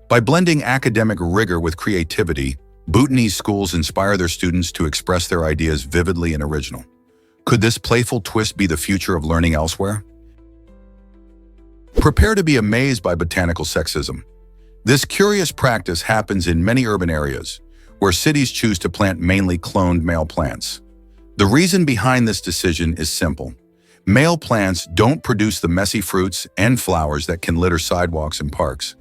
By blending academic rigor with creativity, Bhutanese schools inspire their students to express their ideas vividly and original. Could this playful twist be the future of learning elsewhere? Prepare to be amazed by botanical sexism. This curious practice happens in many urban areas, where cities choose to plant mainly cloned male plants. The reason behind this decision is simple. Male plants don't produce the messy fruits and flowers that can litter sidewalks and parks.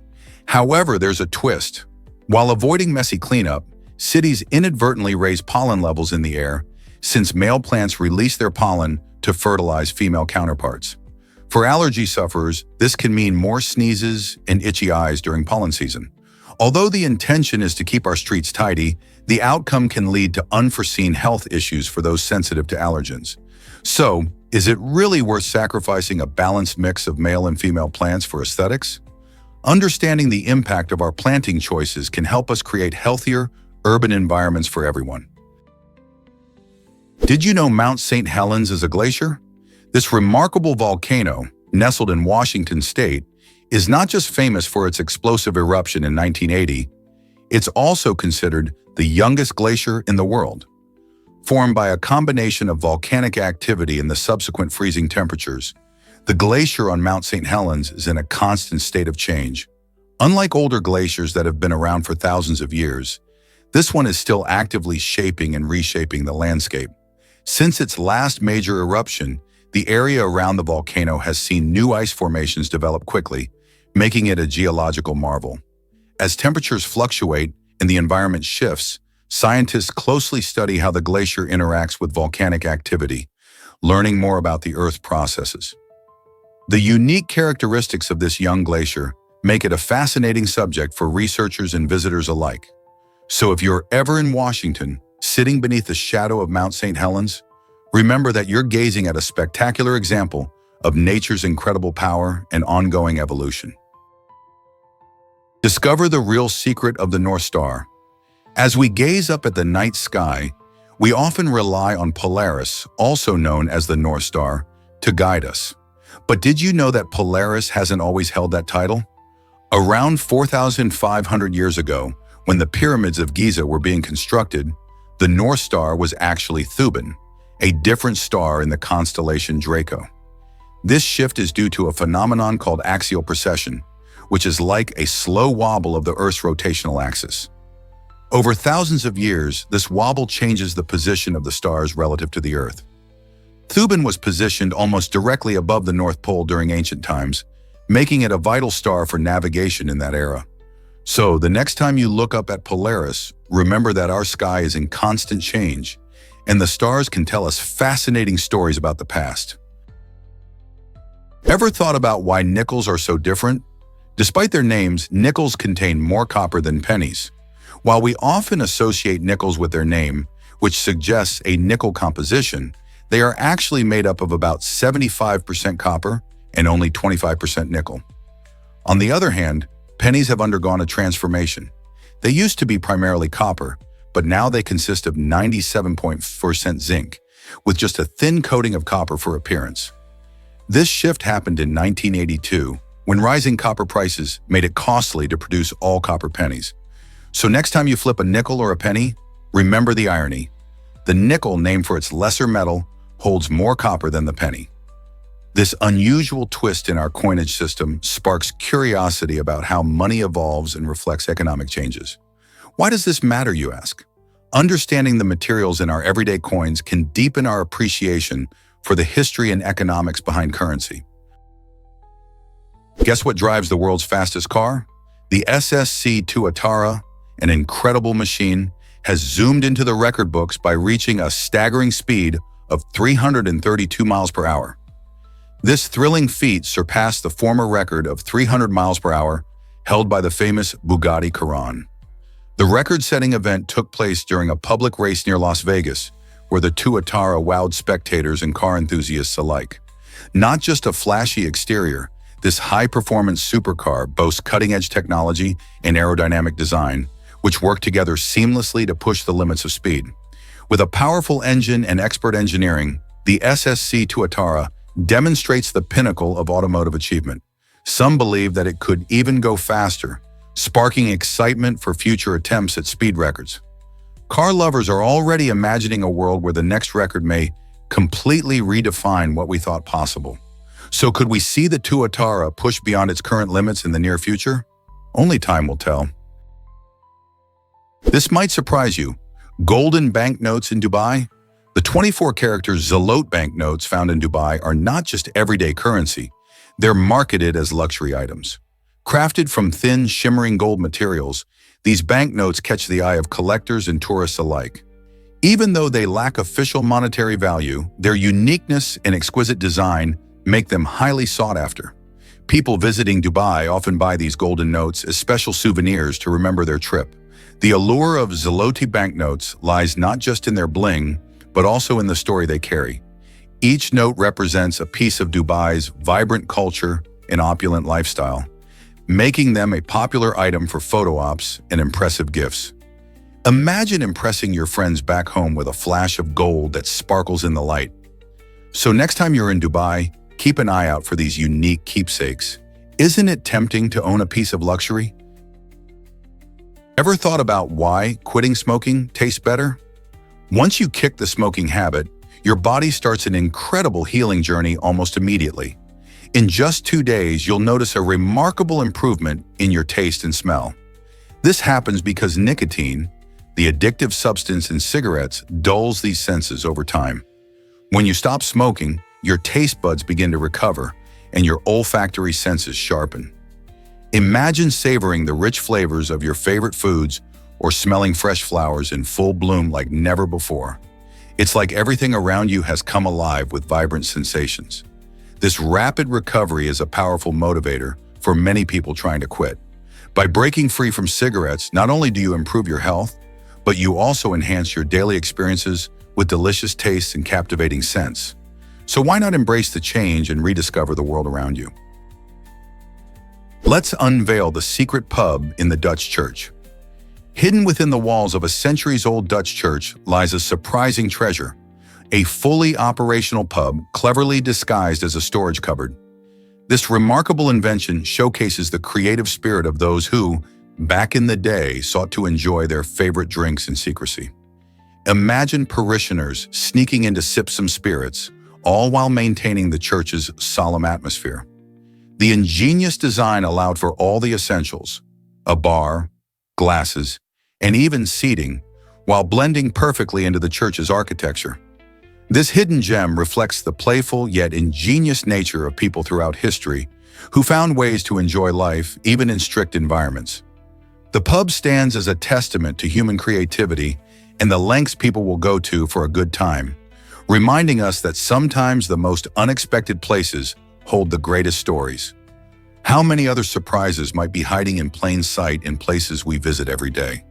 However, there's a twist. While avoiding messy cleanup, cities inadvertently raise pollen levels in the air, since male plants release their pollen to fertilize female counterparts. For allergy sufferers, this can mean more sneezes and itchy eyes during pollen season. Although the intention is to keep our streets tidy, the outcome can lead to unforeseen health issues for those sensitive to allergens. So, is it really worth sacrificing a balanced mix of male and female plants for aesthetics? Understanding the impact of our planting choices can help us create healthier, urban environments for everyone. Did you know Mount St. Helens is a glacier? This remarkable volcano, nestled in Washington state, is not just famous for its explosive eruption in 1980, it's also considered the youngest glacier in the world. Formed by a combination of volcanic activity and the subsequent freezing temperatures, the glacier on Mount St. Helens is in a constant state of change. Unlike older glaciers that have been around for thousands of years, this one is still actively shaping and reshaping the landscape. Since its last major eruption, the area around the volcano has seen new ice formations develop quickly, making it a geological marvel. As temperatures fluctuate and the environment shifts, scientists closely study how the glacier interacts with volcanic activity, learning more about the Earth's processes. The unique characteristics of this young glacier make it a fascinating subject for researchers and visitors alike. So if you're ever in Washington, sitting beneath the shadow of Mount St. Helens, remember that you're gazing at a spectacular example of nature's incredible power and ongoing evolution. Discover the real secret of the North Star. As we gaze up at the night sky, we often rely on Polaris, also known as the North Star, to guide us. But did you know that Polaris hasn't always held that title? Around 4,500 years ago, when the pyramids of Giza were being constructed, the North Star was actually Thuban, a different star in the constellation Draco. This shift is due to a phenomenon called axial precession, which is like a slow wobble of the Earth's rotational axis. Over thousands of years, this wobble changes the position of the stars relative to the Earth. Thuban was positioned almost directly above the North Pole during ancient times, making it a vital star for navigation in that era. So, the next time you look up at Polaris, remember that our sky is in constant change, and the stars can tell us fascinating stories about the past. Ever thought about why nickels are so different? Despite their names, nickels contain more copper than pennies. While we often associate nickels with their name, which suggests a nickel composition, they are actually made up of about 75% copper and only 25% nickel. On the other hand, pennies have undergone a transformation. They used to be primarily copper, but now they consist of 97% zinc, with just a thin coating of copper for appearance. This shift happened in 1982, when rising copper prices made it costly to produce all copper pennies. So next time you flip a nickel or a penny, remember the irony. The nickel, named for its lesser metal, holds more copper than the penny. This unusual twist in our coinage system sparks curiosity about how money evolves and reflects economic changes. Why does this matter, you ask? Understanding the materials in our everyday coins can deepen our appreciation for the history and economics behind currency. Guess what drives the world's fastest car? The SSC Tuatara, an incredible machine, has zoomed into the record books by reaching a staggering speed of 332 miles per hour. This thrilling feat surpassed the former record of 300 miles per hour held by the famous Bugatti Chiron. The record-setting event took place during a public race near Las Vegas, where the Tuatara wowed spectators and car enthusiasts alike. Not just a flashy exterior, this high-performance supercar boasts cutting-edge technology and aerodynamic design, which work together seamlessly to push the limits of speed. With a powerful engine and expert engineering, the SSC Tuatara demonstrates the pinnacle of automotive achievement. Some believe that it could even go faster, sparking excitement for future attempts at speed records. Car lovers are already imagining a world where the next record may completely redefine what we thought possible. So could we see the Tuatara push beyond its current limits in the near future? Only time will tell. This might surprise you. Golden banknotes in Dubai? The 24-character Zloty banknotes found in Dubai are not just everyday currency. They're marketed as luxury items. Crafted from thin, shimmering gold materials, these banknotes catch the eye of collectors and tourists alike. Even though they lack official monetary value, their uniqueness and exquisite design make them highly sought after. People visiting Dubai often buy these golden notes as special souvenirs to remember their trip. The allure of Zloty banknotes lies not just in their bling, but also in the story they carry. Each note represents a piece of Dubai's vibrant culture and opulent lifestyle, making them a popular item for photo ops and impressive gifts. Imagine impressing your friends back home with a flash of gold that sparkles in the light. So next time you're in Dubai, keep an eye out for these unique keepsakes. Isn't it tempting to own a piece of luxury? Ever thought about why quitting smoking tastes better? Once you kick the smoking habit, your body starts an incredible healing journey almost immediately. In just 2 days, you'll notice a remarkable improvement in your taste and smell. This happens because nicotine, the addictive substance in cigarettes, dulls these senses over time. When you stop smoking, your taste buds begin to recover and your olfactory senses sharpen. Imagine savoring the rich flavors of your favorite foods or smelling fresh flowers in full bloom like never before. It's like everything around you has come alive with vibrant sensations. This rapid recovery is a powerful motivator for many people trying to quit. By breaking free from cigarettes, not only do you improve your health, but you also enhance your daily experiences with delicious tastes and captivating scents. So why not embrace the change and rediscover the world around you? Let's unveil the secret pub in the Dutch church. Hidden within the walls of a centuries-old Dutch church lies a surprising treasure, a fully operational pub cleverly disguised as a storage cupboard. This remarkable invention showcases the creative spirit of those who, back in the day, sought to enjoy their favorite drinks in secrecy. Imagine parishioners sneaking in to sip some spirits, all while maintaining the church's solemn atmosphere. The ingenious design allowed for all the essentials, a bar, glasses, and even seating, while blending perfectly into the church's architecture. This hidden gem reflects the playful yet ingenious nature of people throughout history who found ways to enjoy life even in strict environments. The pub stands as a testament to human creativity and the lengths people will go to for a good time, reminding us that sometimes the most unexpected places hold the greatest stories. How many other surprises might be hiding in plain sight in places we visit every day?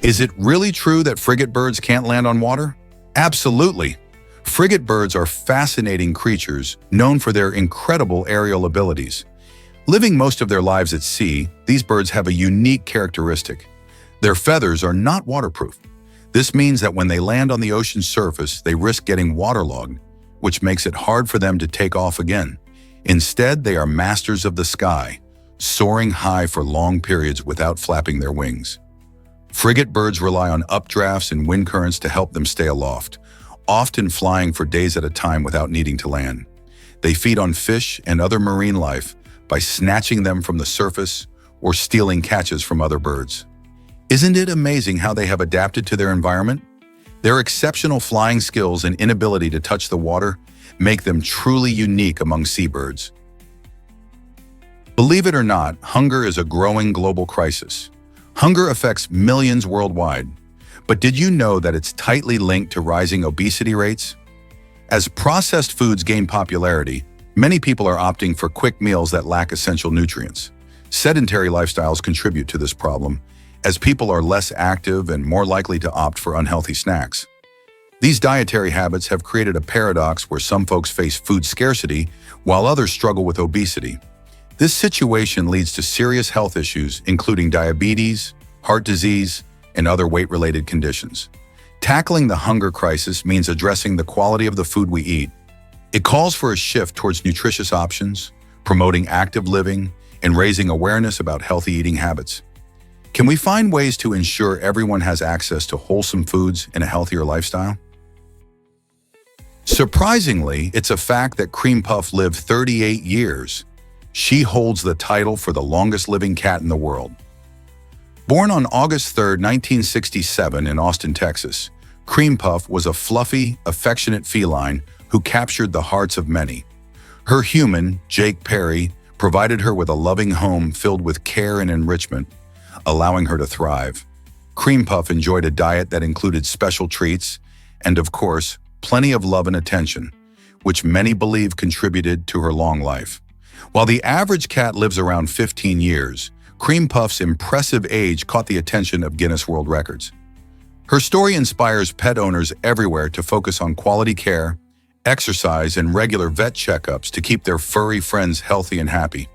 Is it really true that frigate birds can't land on water? Absolutely. Frigate birds are fascinating creatures known for their incredible aerial abilities. Living most of their lives at sea, these birds have a unique characteristic. Their feathers are not waterproof. This means that when they land on the ocean's surface, they risk getting waterlogged, which makes it hard for them to take off again. Instead, they are masters of the sky, soaring high for long periods without flapping their wings. Frigate birds rely on updrafts and wind currents to help them stay aloft, often flying for days at a time without needing to land. They feed on fish and other marine life by snatching them from the surface or stealing catches from other birds. Isn't it amazing how they have adapted to their environment? Their exceptional flying skills and inability to touch the water make them truly unique among seabirds. Believe it or not, hunger is a growing global crisis. Hunger affects millions worldwide. But did you know that it's tightly linked to rising obesity rates? As processed foods gain popularity, many people are opting for quick meals that lack essential nutrients. Sedentary lifestyles contribute to this problem, as people are less active and more likely to opt for unhealthy snacks. These dietary habits have created a paradox where some folks face food scarcity while others struggle with obesity. This situation leads to serious health issues, including diabetes, heart disease, and other weight-related conditions. Tackling the hunger crisis means addressing the quality of the food we eat. It calls for a shift towards nutritious options, promoting active living, and raising awareness about healthy eating habits. Can we find ways to ensure everyone has access to wholesome foods and a healthier lifestyle? Surprisingly, it's a fact that Cream Puff lived 38 years. She holds the title for the longest-living cat in the world. Born on August 3, 1967 in Austin, Texas, Cream Puff was a fluffy, affectionate feline who captured the hearts of many. Her human, Jake Perry, provided her with a loving home filled with care and enrichment, allowing her to thrive. Cream Puff enjoyed a diet that included special treats and, of course, plenty of love and attention, which many believe contributed to her long life. While the average cat lives around 15 years, Cream Puff's impressive age caught the attention of Guinness World Records. Her story inspires pet owners everywhere to focus on quality care, exercise, and regular vet checkups to keep their furry friends healthy and happy.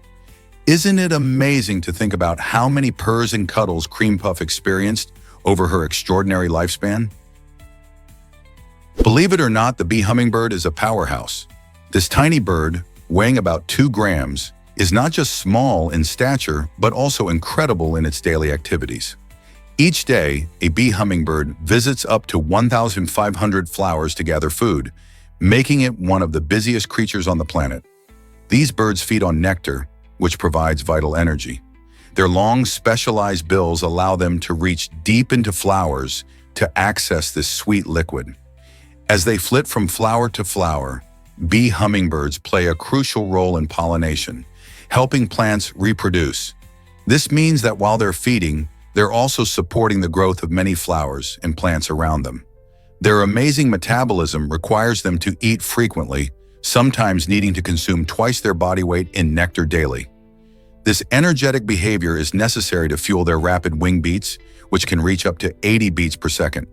Isn't it amazing to think about how many purrs and cuddles Cream Puff experienced over her extraordinary lifespan? Believe it or not, the bee hummingbird is a powerhouse. This tiny bird, weighing about 2 grams, is not just small in stature, but also incredible in its daily activities. Each day, a bee hummingbird visits up to 1,500 flowers to gather food, making it one of the busiest creatures on the planet. These birds feed on nectar, which provides vital energy. Their long, specialized bills allow them to reach deep into flowers to access this sweet liquid. As they flit from flower to flower, bee hummingbirds play a crucial role in pollination, helping plants reproduce. This means that while they're feeding, they're also supporting the growth of many flowers and plants around them. Their amazing metabolism requires them to eat frequently, sometimes needing to consume twice their body weight in nectar daily. This energetic behavior is necessary to fuel their rapid wing beats, which can reach up to 80 beats per second.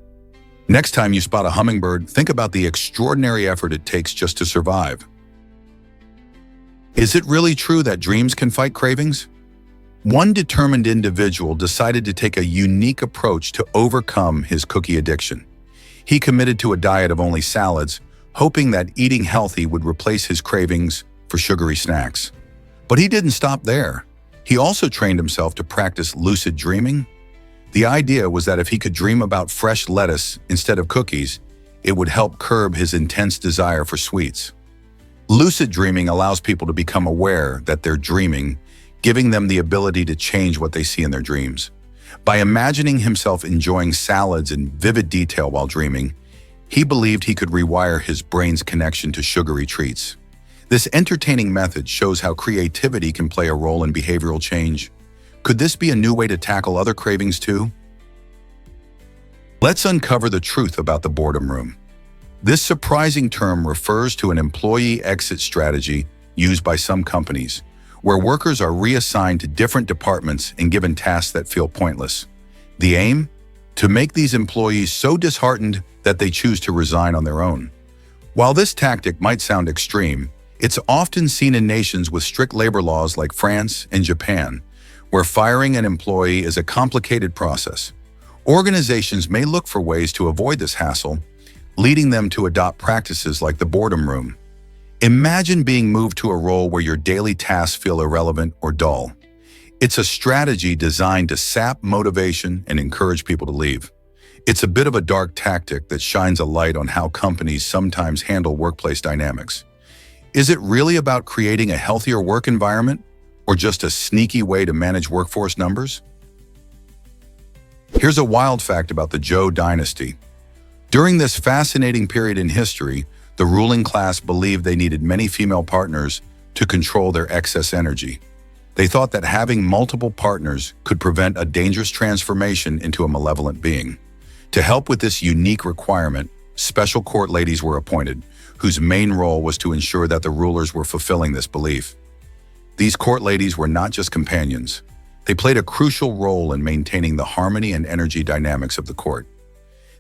Next time you spot a hummingbird, think about the extraordinary effort it takes just to survive. Is it really true that dreams can fight cravings? One determined individual decided to take a unique approach to overcome his cookie addiction. He committed to a diet of only salads, hoping that eating healthy would replace his cravings for sugary snacks. But he didn't stop there. He also trained himself to practice lucid dreaming. The idea was that if he could dream about fresh lettuce instead of cookies, it would help curb his intense desire for sweets. Lucid dreaming allows people to become aware that they're dreaming, giving them the ability to change what they see in their dreams. By imagining himself enjoying salads in vivid detail while dreaming, he believed he could rewire his brain's connection to sugary treats. This entertaining method shows how creativity can play a role in behavioral change. Could this be a new way to tackle other cravings too? Let's uncover the truth about the boredom room. This surprising term refers to an employee exit strategy used by some companies, where workers are reassigned to different departments and given tasks that feel pointless. The aim? To make these employees so disheartened that they choose to resign on their own. While this tactic might sound extreme, it's often seen in nations with strict labor laws like France and Japan, where firing an employee is a complicated process. Organizations may look for ways to avoid this hassle, leading them to adopt practices like the boredom room. Imagine being moved to a role where your daily tasks feel irrelevant or dull. It's a strategy designed to sap motivation and encourage people to leave. It's a bit of a dark tactic that shines a light on how companies sometimes handle workplace dynamics. Is it really about creating a healthier work environment, or just a sneaky way to manage workforce numbers? Here's a wild fact about the Zhou dynasty. During this fascinating period in history, the ruling class believed they needed many female partners to control their excess energy. They thought that having multiple partners could prevent a dangerous transformation into a malevolent being. To help with this unique requirement, special court ladies were appointed, whose main role was to ensure that the rulers were fulfilling this belief. These court ladies were not just companions. They played a crucial role in maintaining the harmony and energy dynamics of the court.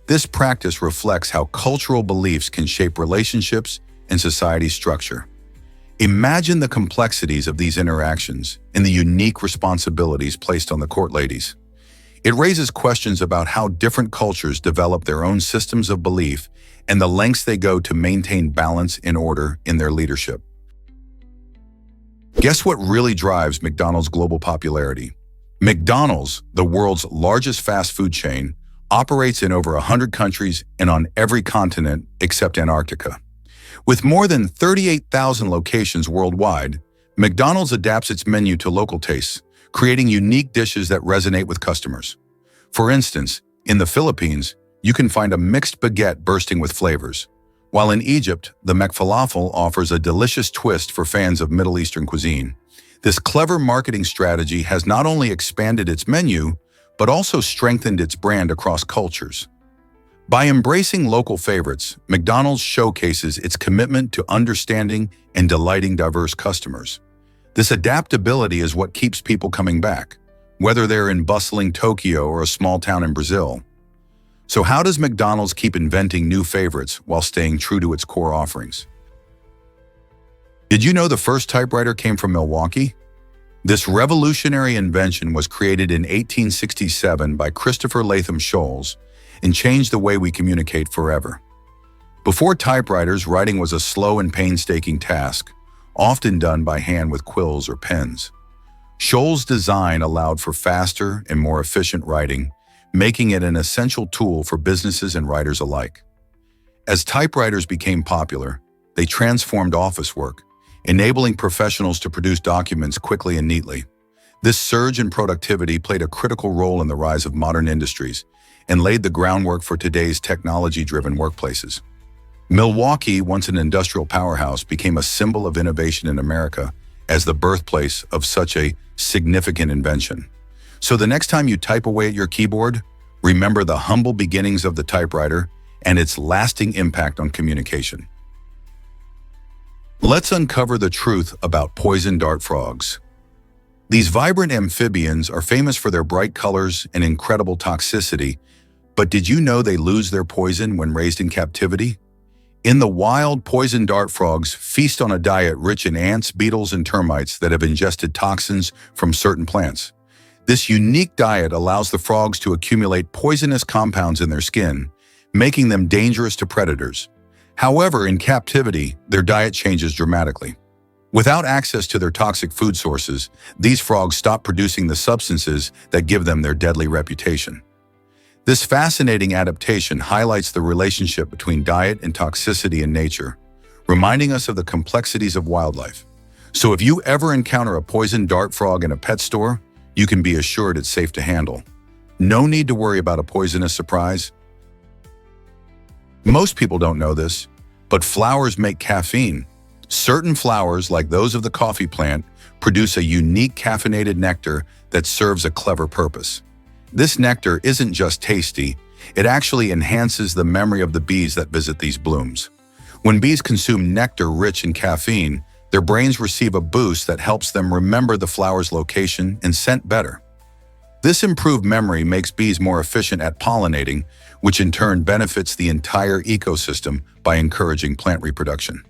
This practice reflects how cultural beliefs can shape relationships and society's structure. Imagine the complexities of these interactions and the unique responsibilities placed on the court ladies. It raises questions about how different cultures develop their own systems of belief and the lengths they go to maintain balance and order in their leadership. Guess what really drives McDonald's global popularity? McDonald's, the world's largest fast food chain, operates in over 100 countries and on every continent except Antarctica. With more than 38,000 locations worldwide, McDonald's adapts its menu to local tastes, creating unique dishes that resonate with customers. For instance, in the Philippines, you can find a mixed baguette bursting with flavors, while in Egypt, the McFalafel offers a delicious twist for fans of Middle Eastern cuisine. This clever marketing strategy has not only expanded its menu, but also strengthened its brand across cultures. By embracing local favorites, McDonald's showcases its commitment to understanding and delighting diverse customers. This adaptability is what keeps people coming back, whether they're in bustling Tokyo or a small town in Brazil. So how does McDonald's keep inventing new favorites while staying true to its core offerings? Did you know the first typewriter came from Milwaukee? This revolutionary invention was created in 1867 by Christopher Latham Scholes and changed the way we communicate forever. Before typewriters, writing was a slow and painstaking task, often done by hand with quills or pens. Scholes' design allowed for faster and more efficient writing, making it an essential tool for businesses and writers alike. As typewriters became popular, they transformed office work, enabling professionals to produce documents quickly and neatly. This surge in productivity played a critical role in the rise of modern industries and laid the groundwork for today's technology-driven workplaces. Milwaukee, once an industrial powerhouse, became a symbol of innovation in America as the birthplace of such a significant invention. So the next time you type away at your keyboard, remember the humble beginnings of the typewriter and its lasting impact on communication. Let's uncover the truth about poison dart frogs. These vibrant amphibians are famous for their bright colors and incredible toxicity, but did you know they lose their poison when raised in captivity? In the wild, poison dart frogs feast on a diet rich in ants, beetles, and termites that have ingested toxins from certain plants. This unique diet allows the frogs to accumulate poisonous compounds in their skin, making them dangerous to predators. However, in captivity, their diet changes dramatically. Without access to their toxic food sources, these frogs stop producing the substances that give them their deadly reputation. This fascinating adaptation highlights the relationship between diet and toxicity in nature, reminding us of the complexities of wildlife. So if you ever encounter a poison dart frog in a pet store, you can be assured it's safe to handle. No need to worry about a poisonous surprise. Most people don't know this, but flowers make caffeine. Certain flowers, like those of the coffee plant, produce a unique caffeinated nectar that serves a clever purpose. This nectar isn't just tasty, it actually enhances the memory of the bees that visit these blooms. When bees consume nectar rich in caffeine, their brains receive a boost that helps them remember the flower's location and scent better. This improved memory makes bees more efficient at pollinating, which in turn benefits the entire ecosystem by encouraging plant reproduction.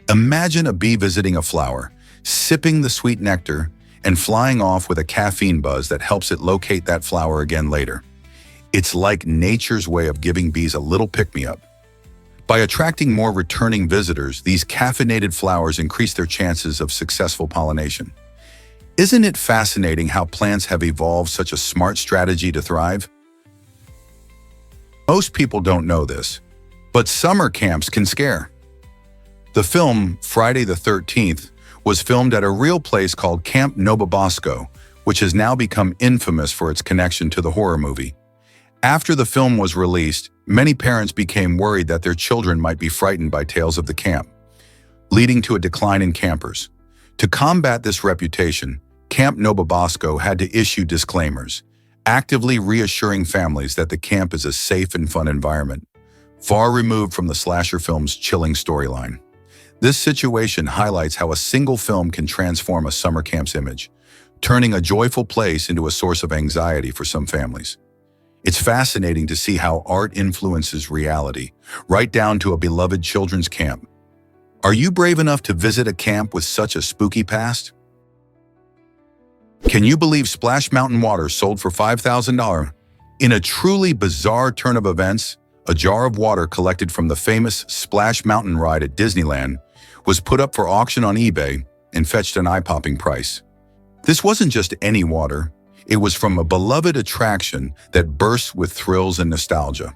Imagine a bee visiting a flower, sipping the sweet nectar, and flying off with a caffeine buzz that helps it locate that flower again later. It's like nature's way of giving bees a little pick-me-up. By attracting more returning visitors, these caffeinated flowers increase their chances of successful pollination. Isn't it fascinating how plants have evolved such a smart strategy to thrive? Most people don't know this, but summer camps can scare. The film Friday the 13th was filmed at a real place called Camp Nobabosco, which has now become infamous for its connection to the horror movie. After the film was released, many parents became worried that their children might be frightened by tales of the camp, leading to a decline in campers. To combat this reputation, Camp Nobabosco had to issue disclaimers, actively reassuring families that the camp is a safe and fun environment, far removed from the slasher film's chilling storyline. This situation highlights how a single film can transform a summer camp's image, turning a joyful place into a source of anxiety for some families. It's fascinating to see how art influences reality, right down to a beloved children's camp. Are you brave enough to visit a camp with such a spooky past? Can you believe Splash Mountain water sold for $5,000? In a truly bizarre turn of events, a jar of water collected from the famous Splash Mountain ride at Disneyland was put up for auction on eBay and fetched an eye-popping price. This wasn't just any water. It was from a beloved attraction that bursts with thrills and nostalgia.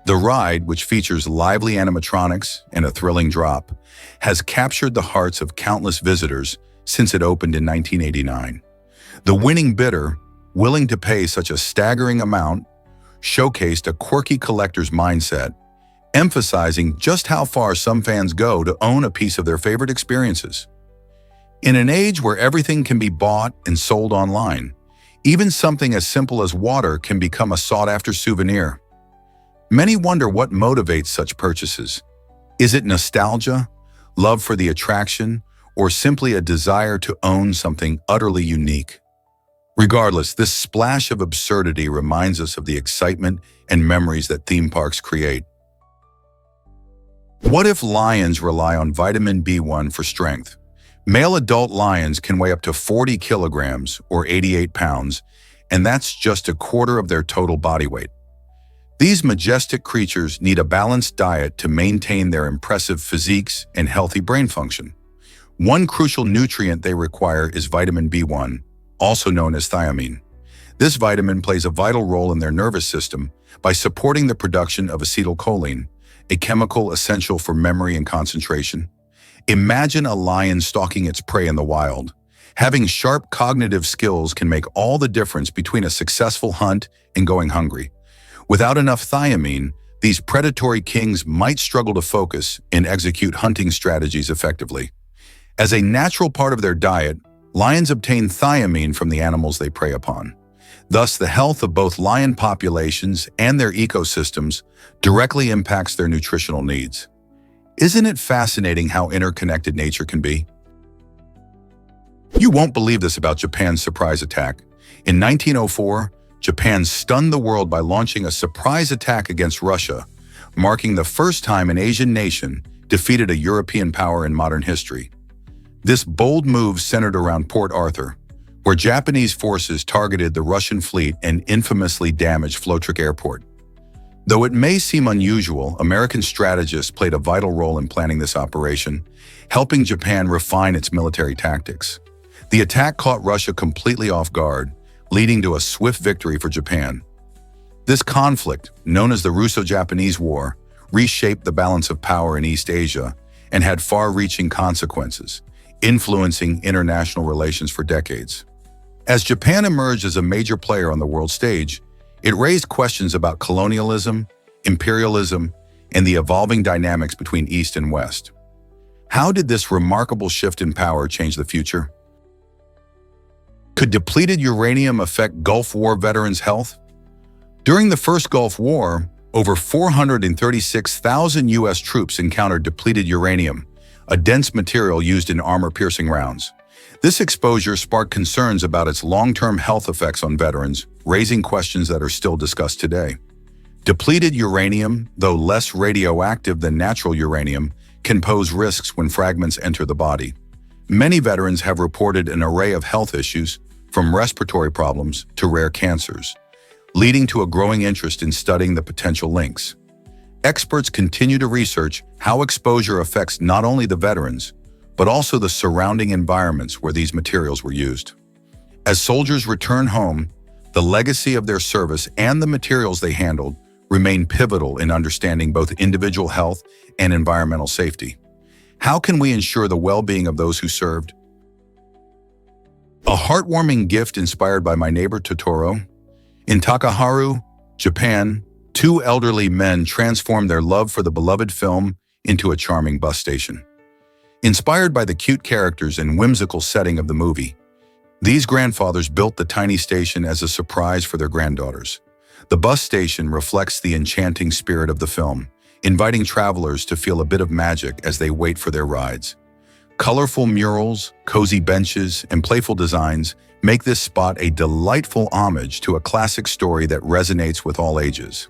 The ride, which features lively animatronics and a thrilling drop, has captured the hearts of countless visitors since it opened in 1989. The winning bidder, willing to pay such a staggering amount, showcased a quirky collector's mindset, emphasizing just how far some fans go to own a piece of their favorite experiences. In an age where everything can be bought and sold online, even something as simple as water can become a sought-after souvenir. Many wonder what motivates such purchases. Is it nostalgia, love for the attraction, or simply a desire to own something utterly unique? Regardless, this splash of absurdity reminds us of the excitement and memories that theme parks create. What if lions rely on vitamin B1 for strength? Male adult lions can weigh up to 40 kilograms or 88 pounds, and that's just a quarter of their total body weight. These majestic creatures need a balanced diet to maintain their impressive physiques and healthy brain function. One crucial nutrient they require is vitamin B1, also known as thiamine. This vitamin plays a vital role in their nervous system by supporting the production of acetylcholine, a chemical essential for memory and concentration. Imagine a lion stalking its prey in the wild. Having sharp cognitive skills can make all the difference between a successful hunt and going hungry. Without enough thiamine, these predatory kings might struggle to focus and execute hunting strategies effectively. As a natural part of their diet, lions obtain thiamine from the animals they prey upon. Thus, the health of both lion populations and their ecosystems directly impacts their nutritional needs. Isn't it fascinating how interconnected nature can be? You won't believe this about Japan's surprise attack. In 1904, Japan stunned the world by launching a surprise attack against Russia, marking the first time an Asian nation defeated a European power in modern history. This bold move centered around Port Arthur, where Japanese forces targeted the Russian fleet and infamously damaged Flotrick Airport. Though it may seem unusual, American strategists played a vital role in planning this operation, helping Japan refine its military tactics. The attack caught Russia completely off guard, leading to a swift victory for Japan. This conflict, known as the Russo-Japanese War, reshaped the balance of power in East Asia and had far-reaching consequences, influencing international relations for decades. As Japan emerged as a major player on the world stage, it raised questions about colonialism, imperialism, and the evolving dynamics between East and West. How did this remarkable shift in power change the future? Could depleted uranium affect Gulf War veterans' health? During the first Gulf War, over 436,000 U.S. troops encountered depleted uranium, a dense material used in armor-piercing rounds. This exposure sparked concerns about its long-term health effects on veterans, raising questions that are still discussed today. Depleted uranium, though less radioactive than natural uranium, can pose risks when fragments enter the body. Many veterans have reported an array of health issues, from respiratory problems to rare cancers, leading to a growing interest in studying the potential links. experts continue to research how exposure affects not only the veterans, but also the surrounding environments where these materials were used. As soldiers return home, the legacy of their service and the materials they handled remain pivotal in understanding both individual health and environmental safety. How can we ensure the well-being of those who served? A heartwarming gift inspired by my neighbor Totoro. In Takaharu, Japan, two elderly men transformed their love for the beloved film into a charming bus station. Inspired by the cute characters and whimsical setting of the movie, these grandfathers built the tiny station as a surprise for their granddaughters. The bus station reflects the enchanting spirit of the film, inviting travelers to feel a bit of magic as they wait for their rides. Colorful murals, cozy benches, and playful designs make this spot a delightful homage to a classic story that resonates with all ages.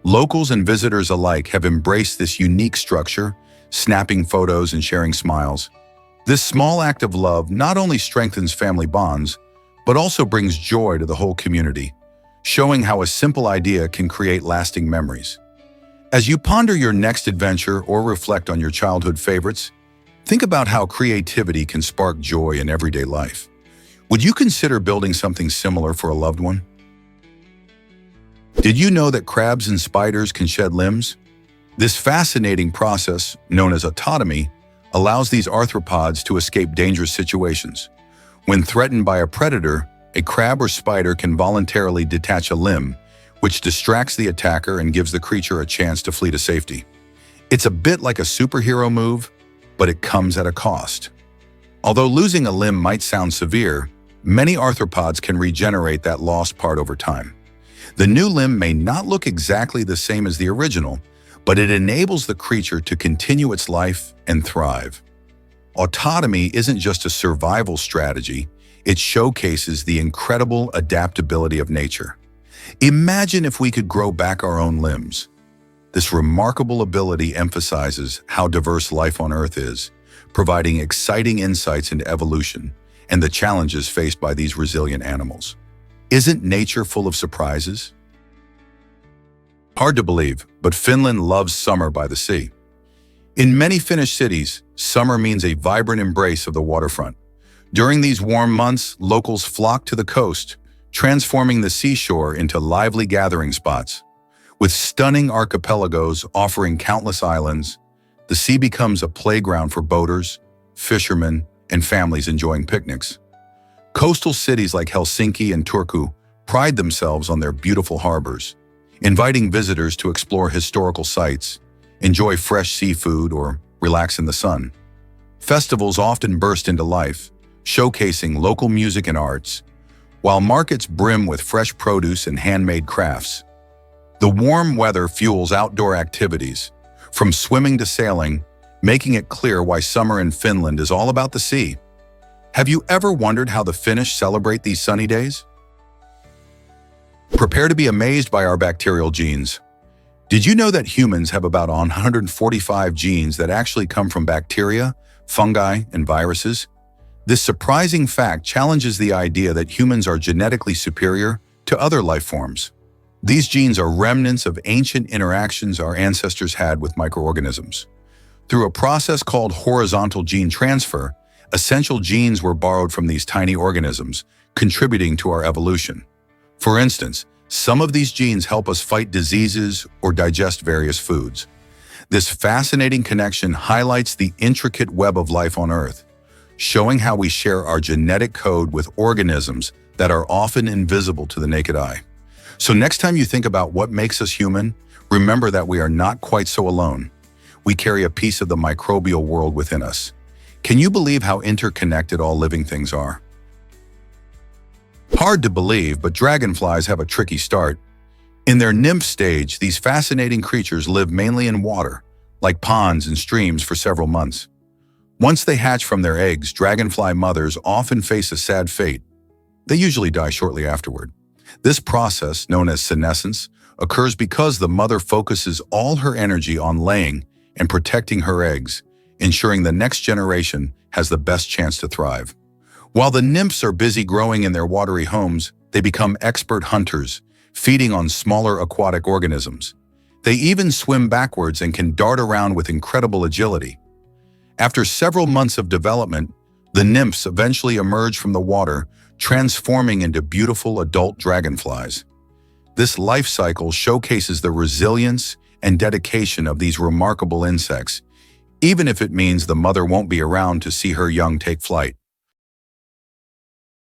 Locals and visitors alike have embraced this unique structure, snapping photos and sharing smiles. This small act of love not only strengthens family bonds, but also brings joy to the whole community, showing how a simple idea can create lasting memories. As you ponder your next adventure or reflect on your childhood favorites, think about how creativity can spark joy in everyday life. Would you consider building something similar for a loved one? Did you know that crabs and spiders can shed limbs? This fascinating process, known as autotomy, allows these arthropods to escape dangerous situations. When threatened by a predator, a crab or spider can voluntarily detach a limb, which distracts the attacker and gives the creature a chance to flee to safety. It's a bit like a superhero move, but it comes at a cost. Although losing a limb might sound severe, many arthropods can regenerate that lost part over time. The new limb may not look exactly the same as the original, but it enables the creature to continue its life and thrive. Autotomy isn't just a survival strategy, it showcases the incredible adaptability of nature. Imagine if we could grow back our own limbs. This remarkable ability emphasizes how diverse life on Earth is, providing exciting insights into evolution and the challenges faced by these resilient animals. Isn't nature full of surprises? Hard to believe, but Finland loves summer by the sea. In many Finnish cities, summer means a vibrant embrace of the waterfront. During these warm months, locals flock to the coast, transforming the seashore into lively gathering spots. With stunning archipelagos offering countless islands, the sea becomes a playground for boaters, fishermen, and families enjoying picnics. Coastal cities like Helsinki and Turku pride themselves on their beautiful harbors, inviting visitors to explore historical sites, enjoy fresh seafood, or relax in the sun. Festivals often burst into life, showcasing local music and arts, while markets brim with fresh produce and handmade crafts. The warm weather fuels outdoor activities, from swimming to sailing, making it clear why summer in Finland is all about the sea. Have you ever wondered how the Finnish celebrate these sunny days? Prepare to be amazed by our bacterial genes. Did you know that humans have about 145 genes that actually come from bacteria, fungi, and viruses? This surprising fact challenges the idea that humans are genetically superior to other life forms. These genes are remnants of ancient interactions our ancestors had with microorganisms. Through a process called horizontal gene transfer, essential genes were borrowed from these tiny organisms, contributing to our evolution. For instance, some of these genes help us fight diseases or digest various foods. This fascinating connection highlights the intricate web of life on Earth, showing how we share our genetic code with organisms that are often invisible to the naked eye. So next time you think about what makes us human, remember that we are not quite so alone. We carry a piece of the microbial world within us. Can you believe how interconnected all living things are? Hard to believe, but dragonflies have a tricky start. In their nymph stage, these fascinating creatures live mainly in water, like ponds and streams, for several months. Once they hatch from their eggs, dragonfly mothers often face a sad fate. They usually die shortly afterward. This process, known as senescence, occurs because the mother focuses all her energy on laying and protecting her eggs, ensuring the next generation has the best chance to thrive. While the nymphs are busy growing in their watery homes, they become expert hunters, feeding on smaller aquatic organisms. They even swim backwards and can dart around with incredible agility. After several months of development, the nymphs eventually emerge from the water, transforming into beautiful adult dragonflies. This life cycle showcases the resilience and dedication of these remarkable insects, even if it means the mother won't be around to see her young take flight.